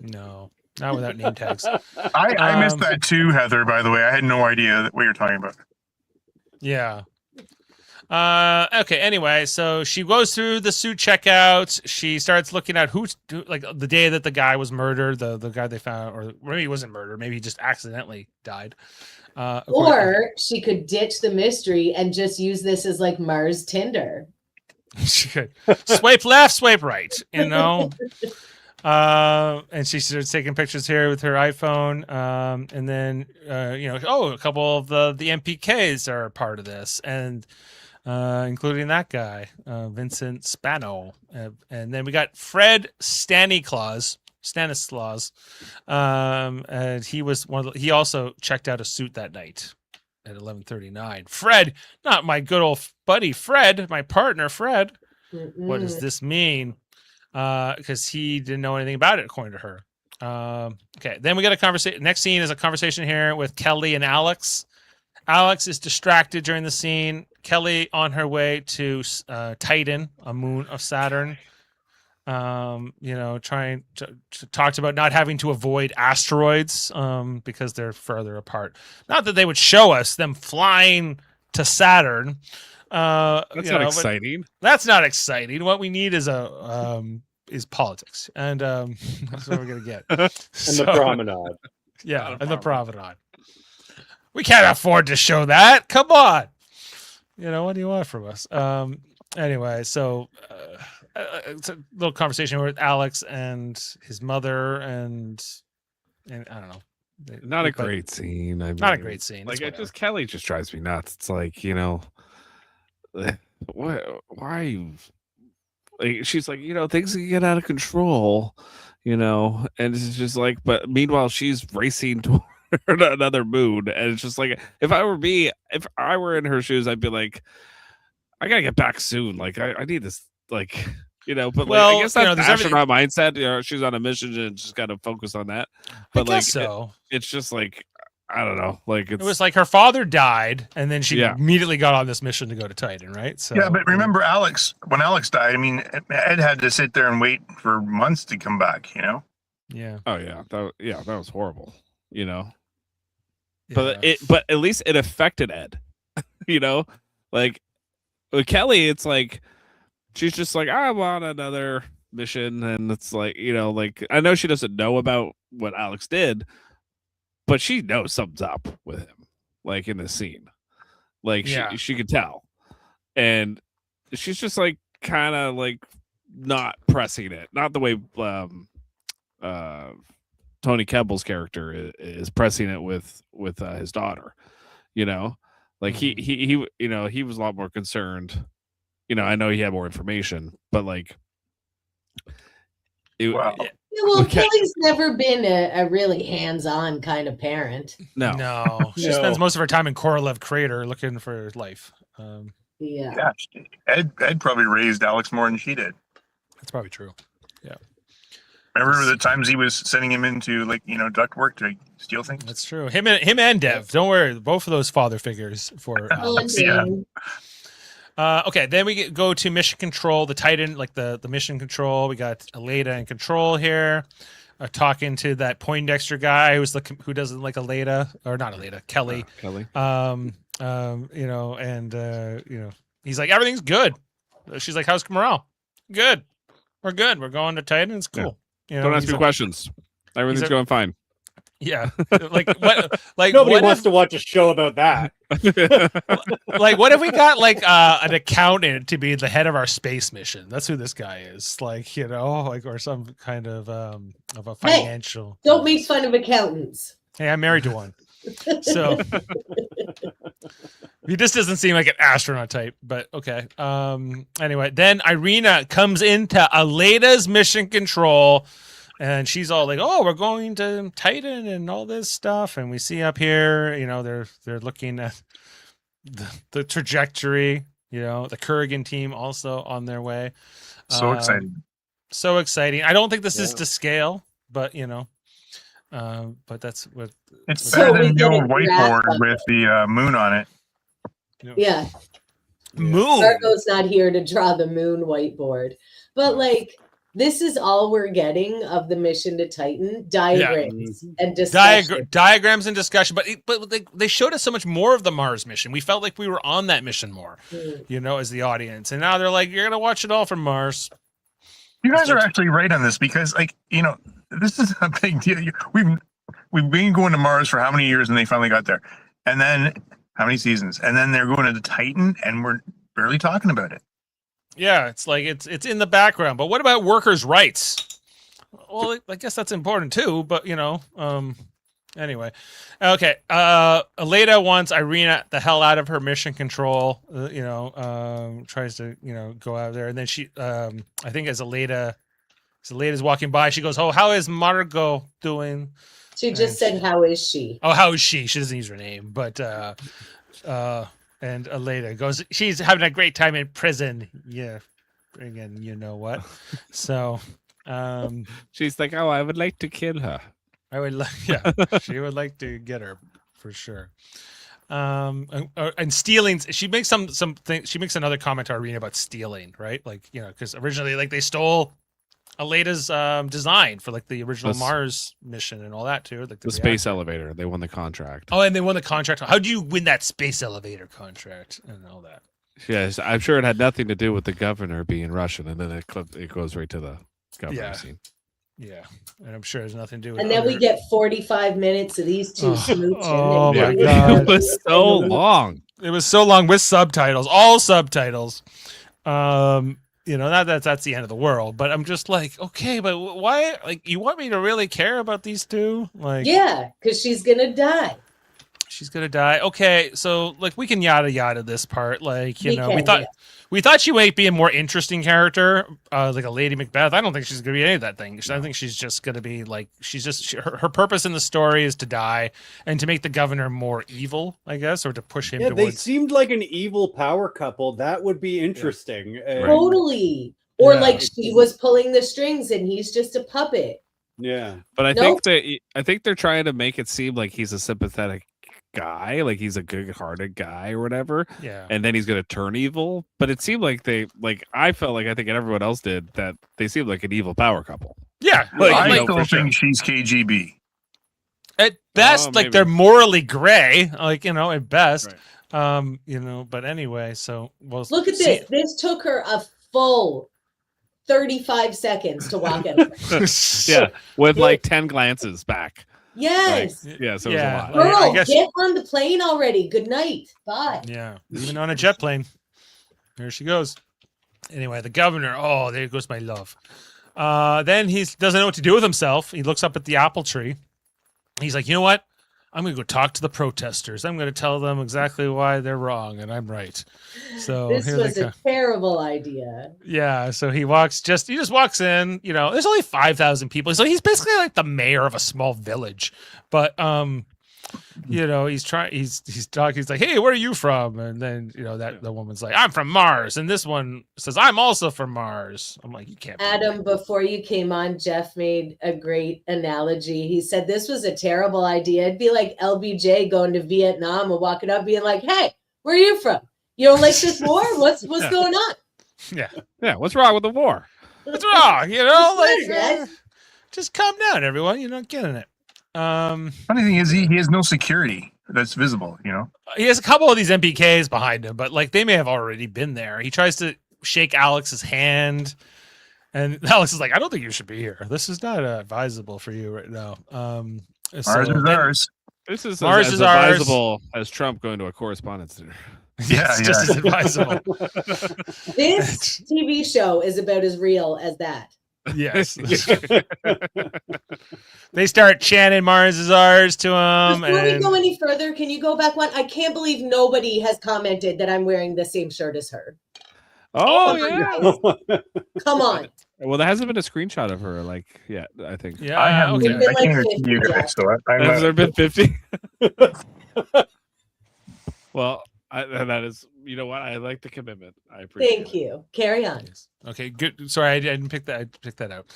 No, not without name tags. I missed that too, Heather, by the way. I had no idea what you're talking about. Yeah. Okay. Anyway, so she goes through the suit checkouts. She starts looking at who, like the day that the guy was murdered, the guy they found, or maybe he wasn't murdered. Maybe he just accidentally died. Or she could ditch the mystery and just use this as like Mars Tinder. She could swipe left, swipe right, you know. And she starts taking pictures here with her iPhone. And then a couple of the MPKs are part of this, and including that guy, Vincent Spano. And then we got Fred Stanislaus. And he was he also checked out a suit that night at 11:39. Fred, not my good old buddy Fred, my partner Fred. What does this mean? Because he didn't know anything about it, according to her. Okay, then we got a conversation. Next scene is a conversation here with Kelly and Alex. Alex is distracted during the scene. Kelly on her way to Titan, a moon of Saturn. Trying to talk about not having to avoid asteroids because they're further apart. Not that they would show us them flying to Saturn. That's not exciting. That's not exciting. What we need is is politics, and that's what we're gonna get. And the promenade. Yeah, and the promenade. We can't afford to show that. Come on. What do you want from us? Anyway, so it's a little conversation with Alex and his mother, and I don't know. Not a great scene. Not a great scene. Like, Kelly just drives me nuts. It's like, what? Why? Like, she's like, things can get out of control, and it's just like, but meanwhile, she's racing toward another moon, and it's just like, if I were in her shoes, I'd be like, I gotta get back soon. Like, I need this, like. But I guess that's astronaut mindset. She's on a mission and just got to focus on that. But I guess so. It's just like, I don't know. Like, it was like her father died, and then she immediately got on this mission to go to Titan, right? So yeah, but remember when Alex died, I mean, Ed had to sit there and wait for months to come back. Yeah. Oh yeah. That was horrible. Yeah. But at least it affected Ed. Like with Kelly, it's like. She's just like, I'm on another mission, and it's like, like, I know she doesn't know about what Alex did, but she knows something's up with him, like in this scene. Like, she could tell. And she's just like kind of like not pressing it. Not the way Tony Kebbell's character is pressing it with his daughter. Like he was a lot more concerned. I know he had more information, but like, Kelly's never been a really hands-on kind of parent. No. She spends most of her time in Korolev Crater looking for life. Yeah. Ed probably raised Alex more than she did. That's probably true. Yeah. Remember the times he was sending him into duct work to steal things? That's true. Him and Dev. Don't worry, both of those father figures for Alex. Okay, then we go to mission control, the Titan, like the mission control. We got Aleda in control here, talking to that Poindexter guy who doesn't like Aleda, or not Aleda, Kelly. Kelly. He's like, everything's good. She's like, how's morale? Good. We're good. We're going to Titan. It's cool. Don't ask me questions. Everything's going fine. Yeah, like what? Like nobody wants to watch a show about that. Like, what if we got like an accountant to be the head of our space mission? That's who this guy is. Like, or some kind of a financial. Hey, don't make fun of accountants. Hey, I'm married to one, so he just doesn't seem like an astronaut type. But okay. Anyway, then Irina comes into Aleda's mission control. And she's all like, "Oh, we're going to Titan and all this stuff." And we see up here, they're looking at the trajectory. The Kurgan team also on their way. So exciting! So exciting! I don't think this is to scale, but but that's what it's better than the old whiteboard with the moon on it. Yeah, moon. Marco's not here to draw the moon whiteboard, but like. this is all we're getting of the mission to Titan: diagrams and discussion. Diagrams and discussion, but they showed us so much more of the Mars mission. We felt like we were on that mission more, as the audience. And now they're like, you're gonna watch it all from Mars. You guys are actually right on this because, this is a big deal. We've been going to Mars for how many years, and they finally got there, and then how many seasons, and then they're going to the Titan, and we're barely talking about it. Yeah, it's like it's in the background. But what about workers' rights? Well, I guess that's important too. But anyway, okay. Aleda wants Irina the hell out of her mission control. Tries to go out there, and then she I think as Aleda's walking by, she goes, "Oh, how is Margot doing?" She just said, "How is she?" Oh, how is she? She doesn't use her name, but and Aleda goes, "She's having a great time in prison." Yeah, bring in, you know what? So, she's like, "Oh, I would like to kill her. I would like, she would like to get her for sure." And stealing, she makes she makes another comment to Irina about stealing, right? Like, because originally, like, they stole Aleda's design for like the original Mars mission and all that too. Like the space elevator. They won the contract. Oh, and they won the contract. How do you win that space elevator contract and all that? Yes, I'm sure it had nothing to do with the governor being Russian, and then it goes right to the governor scene. Yeah, and I'm sure there's nothing to do with And then we get 45 minutes of these two smooching. Oh my God. It was so long. It was so long with subtitles, all subtitles. That's the end of the world, but I'm just like, okay, but why? Like, you want me to really care about these two? Like, yeah, because she's gonna die. She's gonna die. Okay, so like we can yada yada this part. Like, we thought she might be a more interesting character, like a Lady Macbeth. I don't think she's gonna be any of that thing. I think she's just gonna be like, her purpose in the story is to die and to make the governor more evil, I guess, or to push him. Yeah, towards... they seemed like an evil power couple. That would be interesting. Yeah. Totally. Or like she was pulling the strings and he's just a puppet. Yeah, but I think they're trying to make it seem like he's a sympathetic guy, like he's a good-hearted guy or whatever. Yeah, and then he's gonna turn evil. But it seemed like I felt like, I think everyone else did, that they seemed like an evil power couple. Yeah, I still think she's KGB. At best, like they're morally gray, like at best. Right. But anyway, so look at this. This took her a full 35 seconds to walk out. Yeah, with like 10 glances back. Yes. Like, yeah, so it was a lot. Girl, get on the plane already. Good night. Bye. Yeah, even on a jet plane. There she goes. Anyway, the governor. Oh, there goes my love. Then he doesn't know what to do with himself. He looks up at the apple tree. He's like, you know what? I'm going to go talk to the protesters. I'm going to tell them exactly why they're wrong and I'm right. So this was a terrible idea. Yeah. So he just walks in, there's only 5,000 people. So he's basically like the mayor of a small village, but, he's talking, he's like, hey, where are you from? And then, the woman's like, I'm from Mars. And this one says, I'm also from Mars. I'm like, you can't. Adam, before you came on, Jeff made a great analogy. He said, this was a terrible idea. It'd be like LBJ going to Vietnam and walking up being like, hey, where are you from? You don't like this war? What's going on? Yeah. Yeah. What's wrong with the war? What's wrong? Just calm down, everyone. You're not getting it. Funny thing is, he has no security that's visible. He has a couple of these MPKs behind him, but like they may have already been there. He tries to shake Alex's hand, and Alex is like, "I don't think you should be here. This is not advisable for you right now." Mars is ours. This is Mars as is ours. advisable as Trump going to a correspondence dinner. Yeah, it's just as advisable. This TV show is about as real as that. Yes. They start chanting Mars is ours to him. Before we go any further, can you go back one? I can't believe nobody has commented that I'm wearing the same shirt as her. Oh, yeah. Come on. Well, there hasn't been a screenshot of her, yet, I think. Yeah, I haven't. okay. I can't see you guys, so Has there been 50? Well, that is, you know what? I like the commitment. I appreciate it. Thank you. Carry on. Yes. Okay, good. Sorry, I didn't pick that. I picked that out.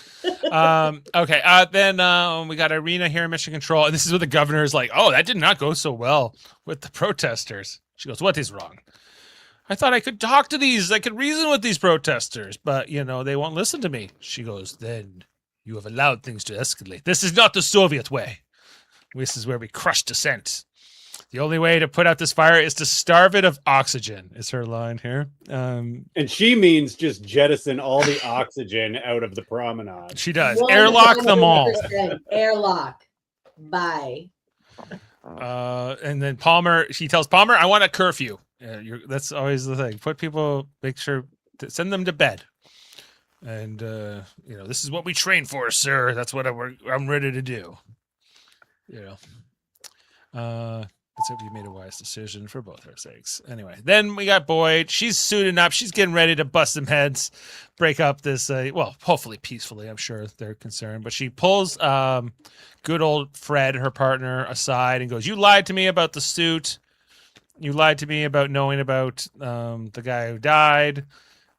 Okay. Then we got Irina here in Mission Control, and this is where the governor is like, "Oh, that did not go so well with the protesters." She goes, "What is wrong?" I thought I could talk to these. I could reason with these protesters, but they won't listen to me. She goes, then you have allowed things to escalate. This is not the Soviet way. This is where we crush dissent. The only way to put out this fire is to starve it of oxygen, is her line here. And she means just jettison all the oxygen out of the promenade. She does. Airlock them all. 100% Airlock. Bye. And then she tells Palmer, I want a curfew. That's always the thing. Make sure to send them to bed. And, this is what we train for, sir. That's what I'm ready to do. Let's hope you made a wise decision for both our sakes. Anyway, then we got Boyd. She's suiting up. She's getting ready to bust some heads, break up this, hopefully peacefully. I'm sure they're concerned. But she pulls good old Fred, her partner, aside and goes, you lied to me about the suit. You lied to me about knowing about the guy who died,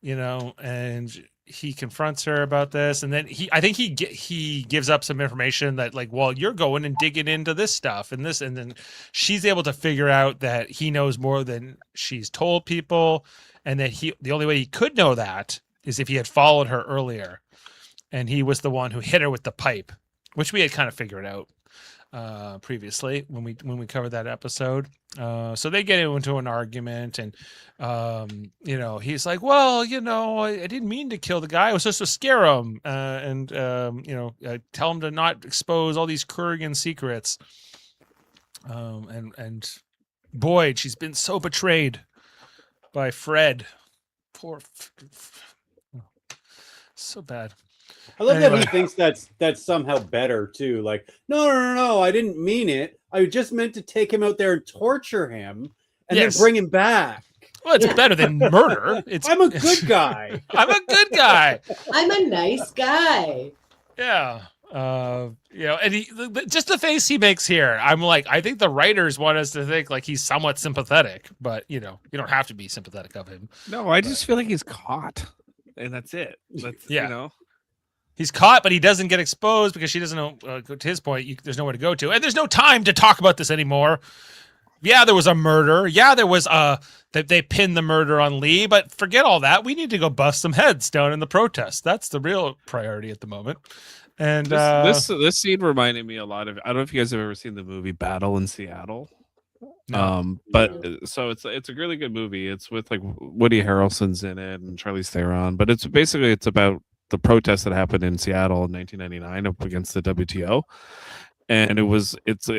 and he confronts her about this. And then I think he gives up some information that you're going and digging into this stuff and this, and then she's able to figure out that he knows more than she's told people. And that the only way he could know that is if he had followed her earlier. And he was the one who hit her with the pipe, which we had kind of figured out previously when we covered that episode. So they get into an argument, and he's like, well, I didn't mean to kill the guy. I was just to scare him and tell him to not expose all these Kurgan secrets. And Boyd, she's been so betrayed by Fred. Poor so bad. I love that he thinks that's somehow better too. Like, no, I didn't mean it. I just meant to take him out there and torture him and then bring him back. Well, it's better than murder. I'm a good guy. I'm a good guy. I'm a nice guy. Yeah. And just the face he makes here, I'm like, I think the writers want us to think like he's somewhat sympathetic, but you don't have to be sympathetic of him. No, I just feel like he's caught, and that's it. He's caught, but he doesn't get exposed because she doesn't know. To his point, there's nowhere to go to, and there's no time to talk about this anymore. Yeah, there was a murder. Yeah, there was that they pinned the murder on Lee, but forget all that. We need to go bust some heads down in the protest. That's the real priority at the moment. And this scene reminded me a lot of. I don't know if you guys have ever seen the movie Battle in Seattle. No. So it's a really good movie. It's with Woody Harrelson's in it and Charlize Theron, but it's about the protest that happened in Seattle in 1999 up against the WTO. And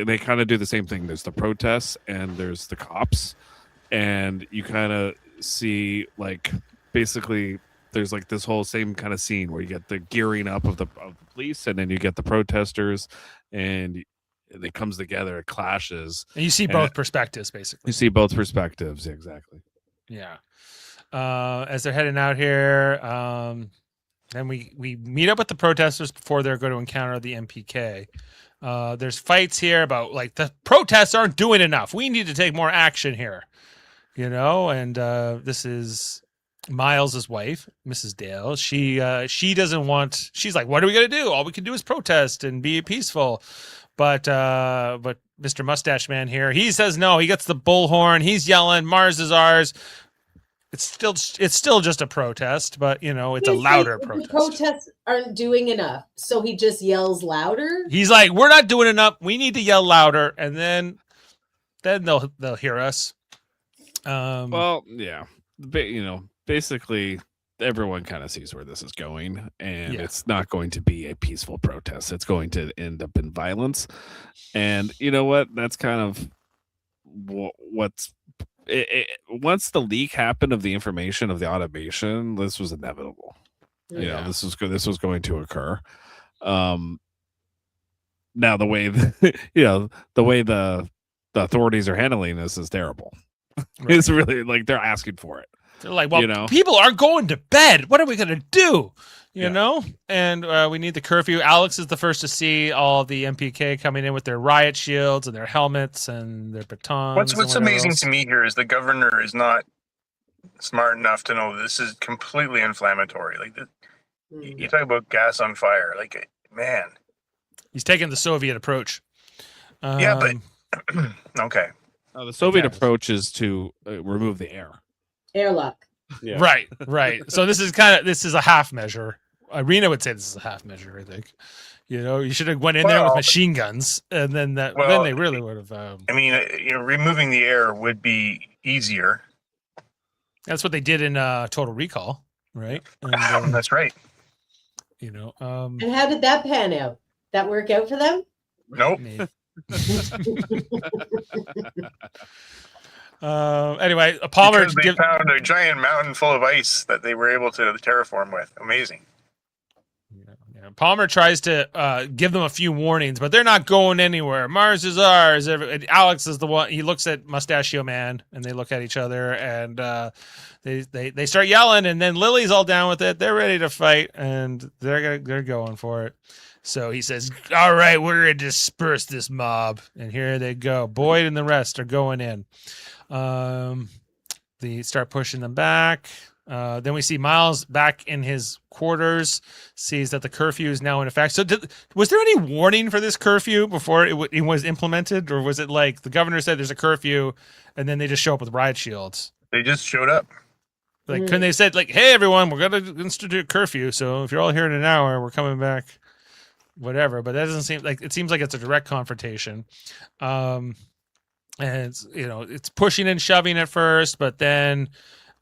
they kind of do the same thing. There's the protests and there's the cops, and you kind of see basically there's this whole same kind of scene where you get the gearing up of the police, and then you get the protesters, and it comes together, it clashes. And you see both perspectives, basically. You see both perspectives, exactly. Yeah. As they're heading out here, then we meet up with the protesters before they're going to encounter the MPK. There's fights here about the protests aren't doing enough. We need to take more action here, and this is Miles's wife, Mrs. Dale. She doesn't want, she's like, what are we going to do? All we can do is protest and be peaceful. But Mr. Mustache Man here, he says no. He gets the bullhorn. He's yelling, Mars is ours. It's still just a protest, but it's a louder protest. The protests aren't doing enough, so he just yells louder. He's like, "We're not doing enough. We need to yell louder, and then they'll hear us." Well, yeah, basically everyone kind of sees where this is going, and it's not going to be a peaceful protest. It's going to end up in violence, and you know what? That's kind of what's. Once the leak happened of the information of the automation, this was inevitable. This was going to occur. Now the way the authorities are handling this is terrible. Right. It's really they're asking for it. They're like, well, people aren't going to bed. What are we going to do? You know? And we need the curfew. Alex is the first to see all the MPK coming in with their riot shields and their helmets and their batons. What's amazing to me here is the governor is not smart enough to know this is completely inflammatory. You talk about gas on fire. Man. He's taking the Soviet approach. But okay. The Soviet approach is to remove the air. Airlock. Yeah. Right. So this is a half measure. Irina would say this is a half measure. I think. You should have went in there with Well- machine guns, and then then Well, they really would have. I mean, removing the air would be easier. That's what they did in Total Recall, right? And, That's right. and And how did that pan out? That work out for them? Nope. Anyway, Palmer Because they found a giant mountain full of ice that they were able to terraform with. Amazing. Palmer tries to give them a few warnings, but they're not going anywhere. Mars is ours. And Alex is the one. He looks at Mustachio Man, and they look at each other, and they start yelling. And then Lily's all down with it. They're ready to fight, and they're going for it. So he says, "All right, we're gonna disperse this mob." And here they go. Boyd and the rest are going in. They start pushing them back. Then we see Miles back in his quarters, sees that the curfew is now in effect. So was there any warning for this curfew before it was implemented? Or was it like the governor said there's a curfew and then they just show up with riot shields? They just showed up. Like, couldn't they said like, hey, everyone, we're going to institute curfew. So if you're all here in an hour, we're coming back, whatever. But that doesn't seem like, it seems like it's a direct confrontation. And it's, it's pushing and shoving at first, but then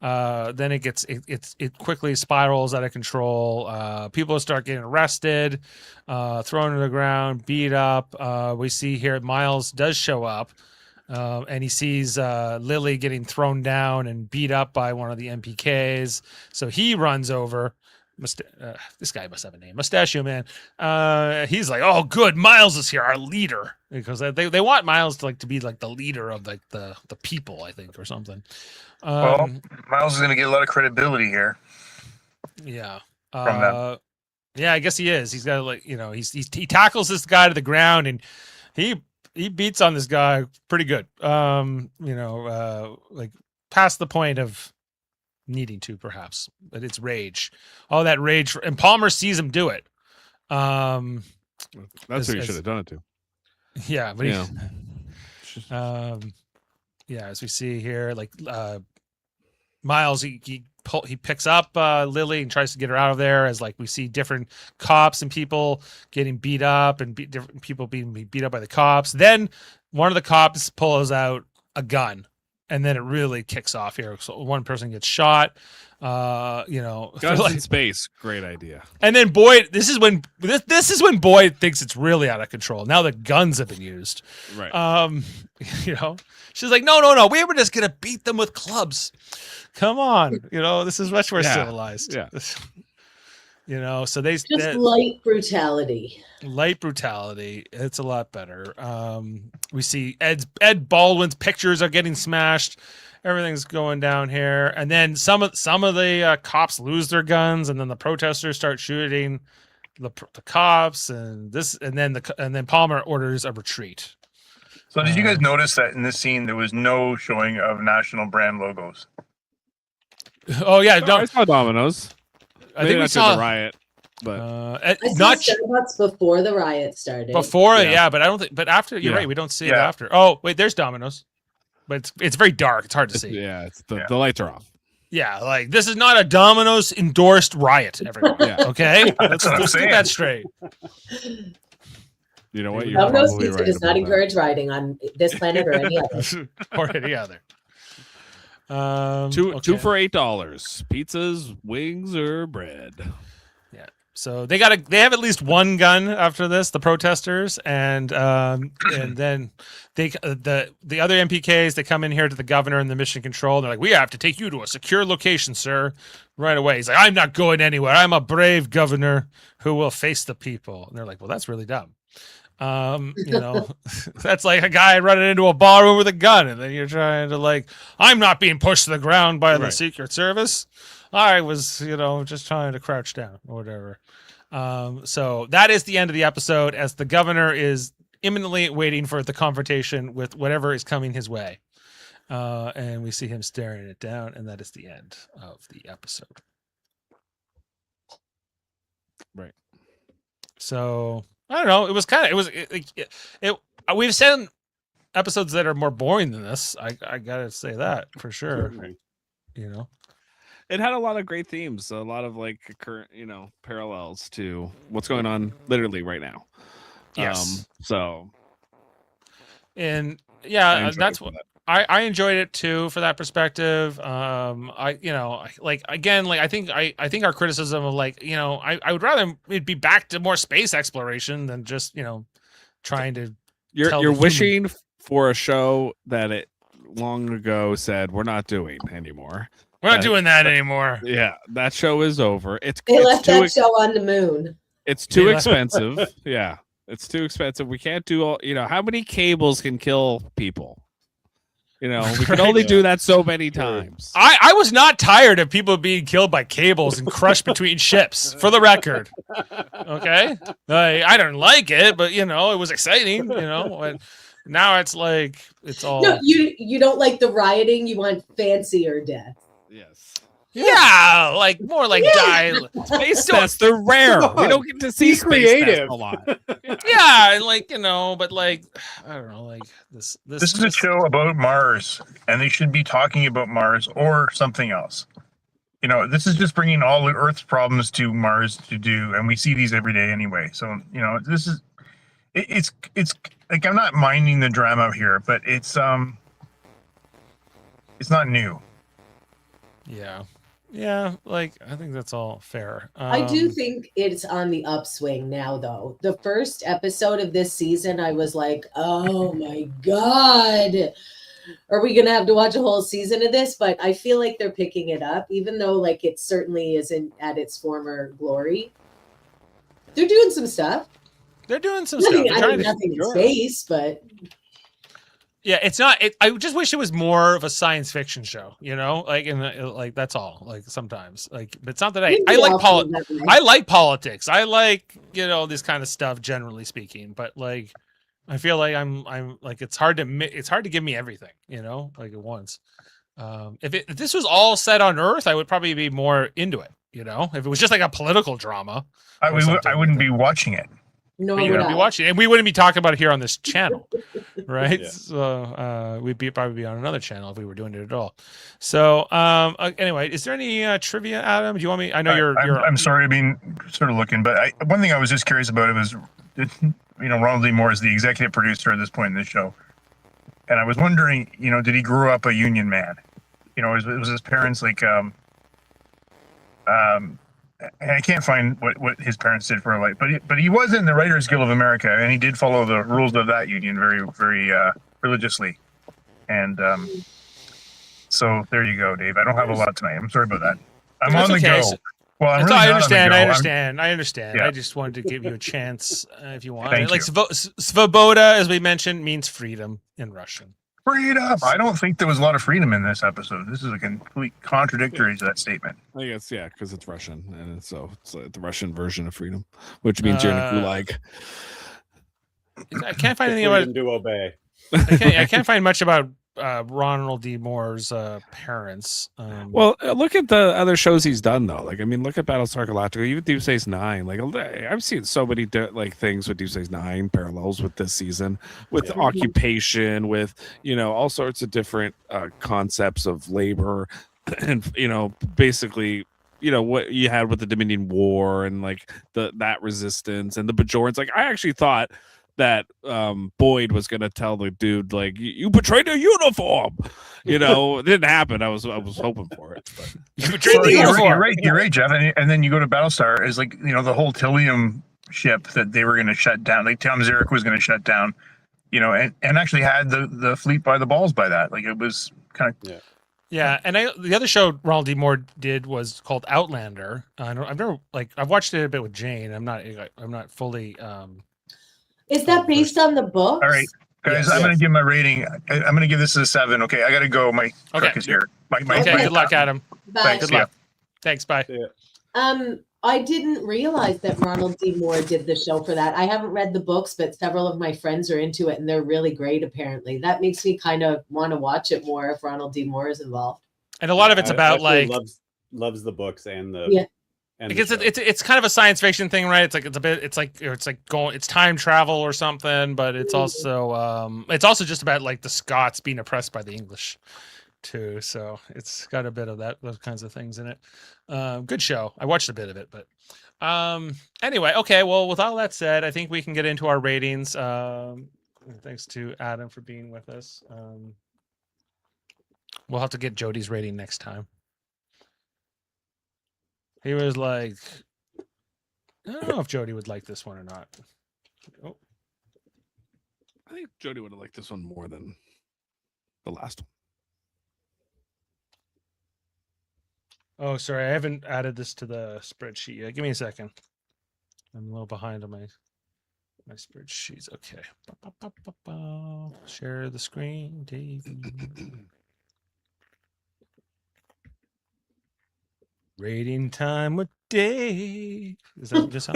it quickly spirals out of control. People start getting arrested, thrown to the ground, beat up. We see here Miles does show up, and he sees Lily getting thrown down and beat up by one of the MPKs. So he runs over. This guy must have a name, Mustachio Man. He's like, "Oh, good, Miles is here, our leader," because they want Miles to be like the leader of the people, I think, or something. Well, Miles is going to get a lot of credibility here. Yeah. From them. Yeah, I guess he is. He's got he tackles this guy to the ground and he beats on this guy pretty good. Like past the point of needing to, perhaps, but it's rage. All that rage, and Palmer sees him do it. That's who you should have done it to. Yeah, but Yeah. As we see here, like Miles, he picks up Lily and tries to get her out of there. As like we see different cops and people getting beat up, and different people being beat up by the cops. Then one of the cops pulls out a gun, and then it really kicks off here. So one person gets shot. Guns in space, great idea. And then Boyd, this is when Boyd thinks it's really out of control. Now the guns have been used. Right. She's like, no, we were just gonna beat them with clubs. Come on, this is much more civilized. Yeah. So they just light brutality. Light brutality. It's a lot better. We see Ed Baldwin's pictures are getting smashed. Everything's going down here, and then some of the cops lose their guns, and then the protesters start shooting the cops, and then Palmer orders a retreat. So did you guys notice that in this scene there was no showing of national brand logos? Oh yeah, I saw Domino's. I think we saw the riot, but I saw Starbucks before the riot started. Before, but I don't think. But after, you're right. We don't see it after. Oh wait, there's Domino's, but it's very dark. It's hard to see. Yeah, the lights are off. Yeah, like this is not a Domino's endorsed riot, everyone. Okay, let's get that straight. You know what? You're Domino's probably Pizza right does not about encourage rioting on this planet or any other. Or any other. Two for $8. Pizzas, wings, or bread. Yeah. So they have at least one gun after this, the protesters, and then the other MPKs, they come in here to the governor and the mission control. They're like, "We have to take you to a secure location, sir," right away. He's like, "I'm not going anywhere. I'm a brave governor who will face the people." And they're like, "Well, that's really dumb." That's like a guy running into a ballroom with a gun, and then you're trying to I'm not being pushed to the ground by the Secret Service. I was, just trying to crouch down or whatever. So that is the end of the episode, as the governor is imminently waiting for the confrontation with whatever is coming his way. And we see him staring it down, and that is the end of the episode. Right. So I don't know. It was we've seen episodes that are more boring than this. I gotta say that for sure. you know. It had a lot of great themes, a lot of like current, parallels to what's going on literally right now. Yes. So, and I yeah, enjoyed that's it for what that. I enjoyed it too for that perspective. I think our criticism of I would rather it be back to more space exploration than just trying to. You're tell the human- wishing for a show that it long ago said we're not doing anymore. We're not doing that anymore. Yeah, that show is over. They It's left too that show on the moon. it's too Yeah. expensive. Yeah, it's too expensive. We can't do all. How many cables can kill people? We can Right. only do that so many times. I was not tired of people being killed by cables and crushed between ships, for the record. Okay? I don't like it, but, it was exciting, and now it's like, it's all... No, you don't like the rioting. You want fancier death. Yes. Yeah, like, more like die... Space deaths, they're rare. We don't get to see Be space deaths creative. a lot. Yeah, but, like, I don't know, like, this This is a show about Mars, and they should be talking about Mars or something else. This is just bringing all the Earth's problems to Mars to do, and we see these every day anyway. So, this is it's like, I'm not minding the drama here, but it's not new. Yeah, like, I think that's all fair. I do think it's on the upswing now, though. The first episode of this season, I was like, oh my God, are we going to have to watch a whole season of this? But I feel like they're picking it up, even though like it certainly isn't at its former glory. They're doing some stuff. They're doing some Nothing, stuff. They're trying to- nothing in space, but Yeah, it's not. I just wish it was more of a science fiction show, like that's all. Like sometimes, but it's not that I like I like politics. I like this kind of stuff generally speaking. But like, I feel like I'm like it's hard to give me everything, like at once. If this was all set on Earth, I would probably be more into it. If it was just like a political drama, I wouldn't be watching it. no, we we're wouldn't be not. watching it, and we wouldn't be talking about it here on this channel, right? Yeah. So we'd probably be on another channel if we were doing it at all. So anyway, is there any trivia, Adam? Do you want me? I know I'm sorry, I've been sort of looking, but one thing I was just curious about, it was, Ronald D. Moore is the executive producer at this point in the show, and I was wondering, did he grow up a union man? Was his parents like and I can't find what his parents did for a life, but he was in the Writers Guild of America, and he did follow the rules of that union very, very religiously. And so there you go, Dave. I don't have a lot tonight. I'm sorry about that. I'm That's on the okay. go. Well, I'm That's really all, I not on the understand. go. I understand. Yeah. I just wanted to give you a chance if you want. Thank Like you. Svoboda, as we mentioned, means freedom in Russian. Freedom. I don't think there was a lot of freedom in this episode. This is a complete contradictory to that statement. I guess because it's Russian, and so it's like the Russian version of freedom, which means you're in a gulag. I can't find anything Freedom about. to obey. I can't find much about Ronald D. Moore's parents. Well, look at the other shows he's done, though. Like, I mean, look at Battlestar Galactica, even Deep Space Nine. Like, I've seen so many things with Deep Space Nine parallels with this season, with occupation, with all sorts of different concepts of labor, and basically. What you had with the Dominion War and like that resistance and the Bajorans. Like, I actually thought that Boyd was gonna tell the dude like you betrayed your uniform. It didn't happen. I was hoping for it. But. You betrayed the uniform. You're right, Jeff. And then you go to Battlestar, is like the whole Tillium ship that they were going to shut down. Like Tom Zarek was going to shut down. And actually had the fleet by the balls by that. Like, it was kind of. Yeah, and the other show Ronald D. Moore did was called Outlander. I've watched it a bit with Jane. I'm not fully. Is that based on the books? All right, guys, I'm going to give my rating. I'm going to give this a 7. Okay, I got to go. My truck is here. Okay, good luck, Adam. Bye. Thanks. Good luck. Thanks. Bye. I didn't realize that Ronald D. Moore did the show for that. I haven't read the books, but several of my friends are into it, and they're really great, apparently. That makes me kind of want to watch it more if Ronald D. Moore is involved. And a lot of it's about Ashley like loves the books and the Yeah. and because the show. it's kind of a science fiction thing, right? It's time travel or something, but it's also just about like the Scots being oppressed by the English. too, so it's got a bit of those kinds of things in it. Good show. I watched a bit of it, but anyway, okay. Well, with all that said, I think we can get into our ratings. Thanks to Adam for being with us. We'll have to get Jody's rating next time. He was like, I don't know if Jody would like this one or not. Oh. I think Jody would have liked this one more than the last one. Oh, sorry. I haven't added this to the spreadsheet yet. Give me a second. I'm a little behind on my spreadsheets. Okay. Share the screen, Davey. Rating time with Dave. Is that just how?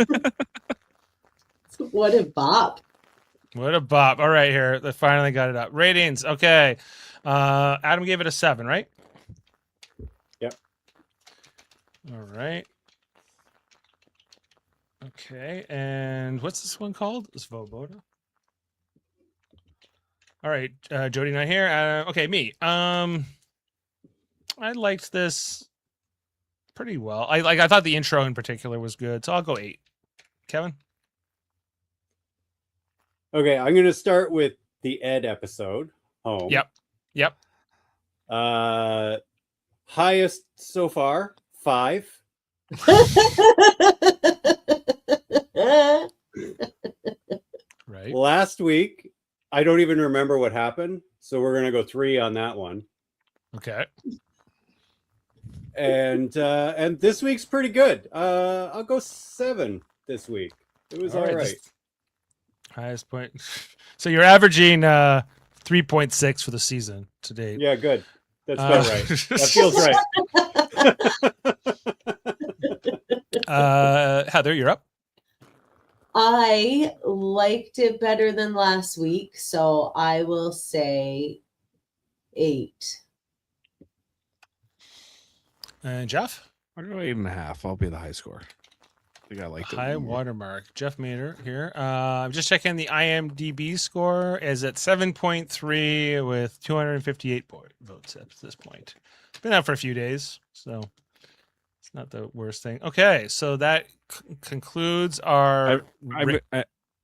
What a bop. What a bop. All right, here. They finally got it up. Ratings. Okay. Adam gave it a 7, right? Yep. All right. Okay. And what's this one called? Svoboda. All right. Jody not here. Okay, me. I liked this pretty well. I thought the intro in particular was good, so I'll go 8. Kevin? Okay, I'm going to start with the Ed episode. Home. Yep. Highest so far, 5. Right. Last week, I don't even remember what happened, so we're going to go 3 on that one. Okay. And this week's pretty good. I'll go 7 this week. It was all right. Highest point. So you're averaging 3.6 for the season to date. Yeah, good. That's about right. That feels right. Heather, you're up. I liked it better than last week, so I will say 8. And Jeff? I'll go 8.5. I'll be the high score. I think I liked it. High watermark. Jeff Mater here. I'm just checking the IMDb score is at 7.3 with 258 votes at this point. It's been out for a few days, so it's not the worst thing. Okay, so that concludes our.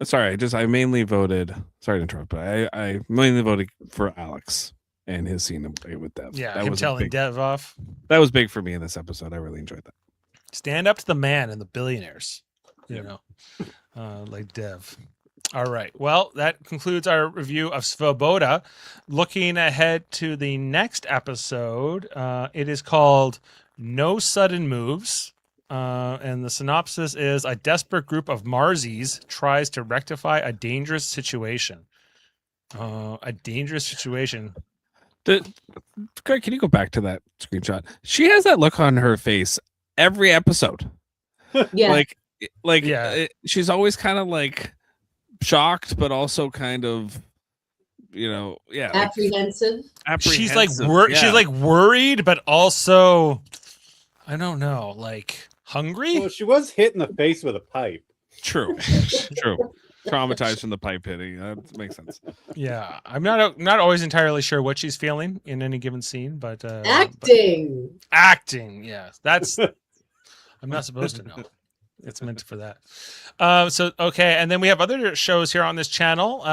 Sorry, I mainly voted. Sorry to interrupt, but I mainly voted for Alex and his scene with Dev. Yeah, that him was telling Dev off. That was big for me in this episode. I really enjoyed that. Stand up to the man and the billionaires, you know, like Dev. All right. Well, that concludes our review of Svoboda. Looking ahead to the next episode, it is called No Sudden Moves. And the synopsis is a desperate group of Marsies tries to rectify a dangerous situation. A dangerous situation. Greg, can you go back to that screenshot? She has that look on her face every episode. Yeah. She's always kind of like shocked, but also kind of, apprehensive. She's like she's like worried, but also, I don't know, like hungry. Well, she was hit in the face with a pipe. True. Traumatized from the pipe hitting. That makes sense. Yeah, I'm not always entirely sure what she's feeling in any given scene, but acting. Yeah, that's. I'm not supposed to know. It's meant for that. Okay, and then we have other shows here on this channel.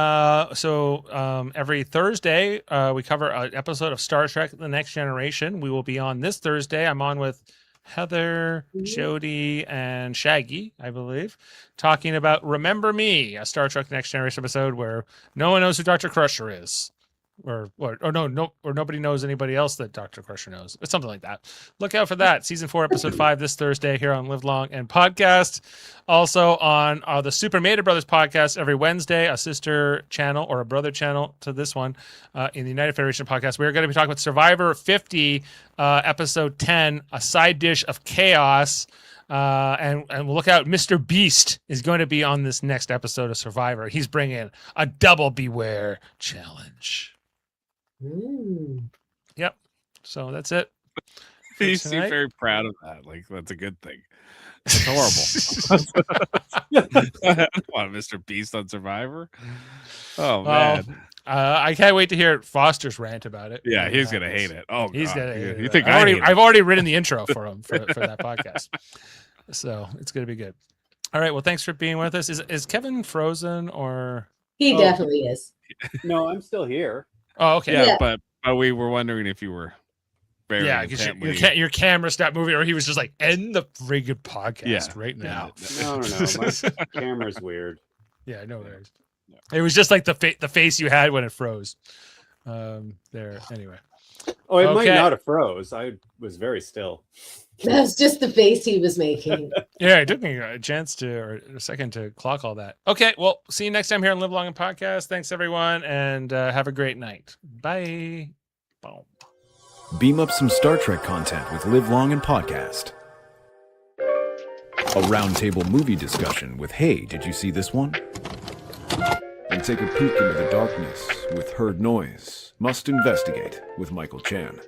Every Thursday, we cover an episode of Star Trek: The Next Generation. We will be on this Thursday. I'm on with Heather, Jody, and Shaggy, I believe, talking about Remember Me, a Star Trek Next Generation episode where no one knows who Dr. Crusher is. Or nobody knows anybody else that Dr. Crusher knows. It's something like that. Look out for that. Season 4, episode 5 this Thursday here on Live Long and Podcast. Also on the Super Mater Brothers podcast every Wednesday, a sister channel or a brother channel to this one in the United Federation podcast. We're going to be talking about Survivor 50, episode 10, a side dish of chaos. And we'll look out. Mr. Beast is going to be on this next episode of Survivor. He's bringing a double beware challenge. Yep. So that's it You seem tonight. very proud of that. Like that's a good thing. It's horrible. I don't want Mr. Beast on Survivor. Oh Well, man. I can't wait to hear Foster's rant about it. Yeah, when he's it gonna happens. hate it. Oh, He's God. gonna hate it. You think I've already written the intro for him for that podcast, so it's gonna be good. All right. Well, thanks for being with us. Is Kevin frozen or? He Oh. definitely is. No, I'm still here. Oh, okay. Yeah, Yeah. but we were wondering if you were very Yeah, because intently. your camera stopped moving, or he was just like, end the friggin' podcast Yeah. right now. No. My camera's weird. Yeah, no worries. Yeah. It was just like the face you had when it froze. There. Anyway. Oh, it might Okay. not have froze. I was very still. That's just the face he was making. Yeah, it took me a second to clock all that. Okay, well, see you next time here on Live Long and Podcast. Thanks everyone, and have a great night. Bye. Boom. Beam up some Star Trek content with Live Long and Podcast. A roundtable movie discussion with Hey, did you see this one? And take a peek into the darkness with Heard Noise, Must Investigate with Michael Chan.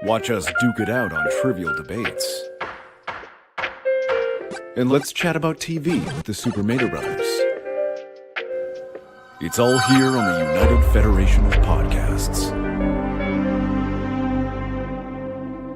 Watch us duke it out on trivial debates. And let's chat about TV with the Super Mater Brothers. It's all here on the United Federation of Podcasts.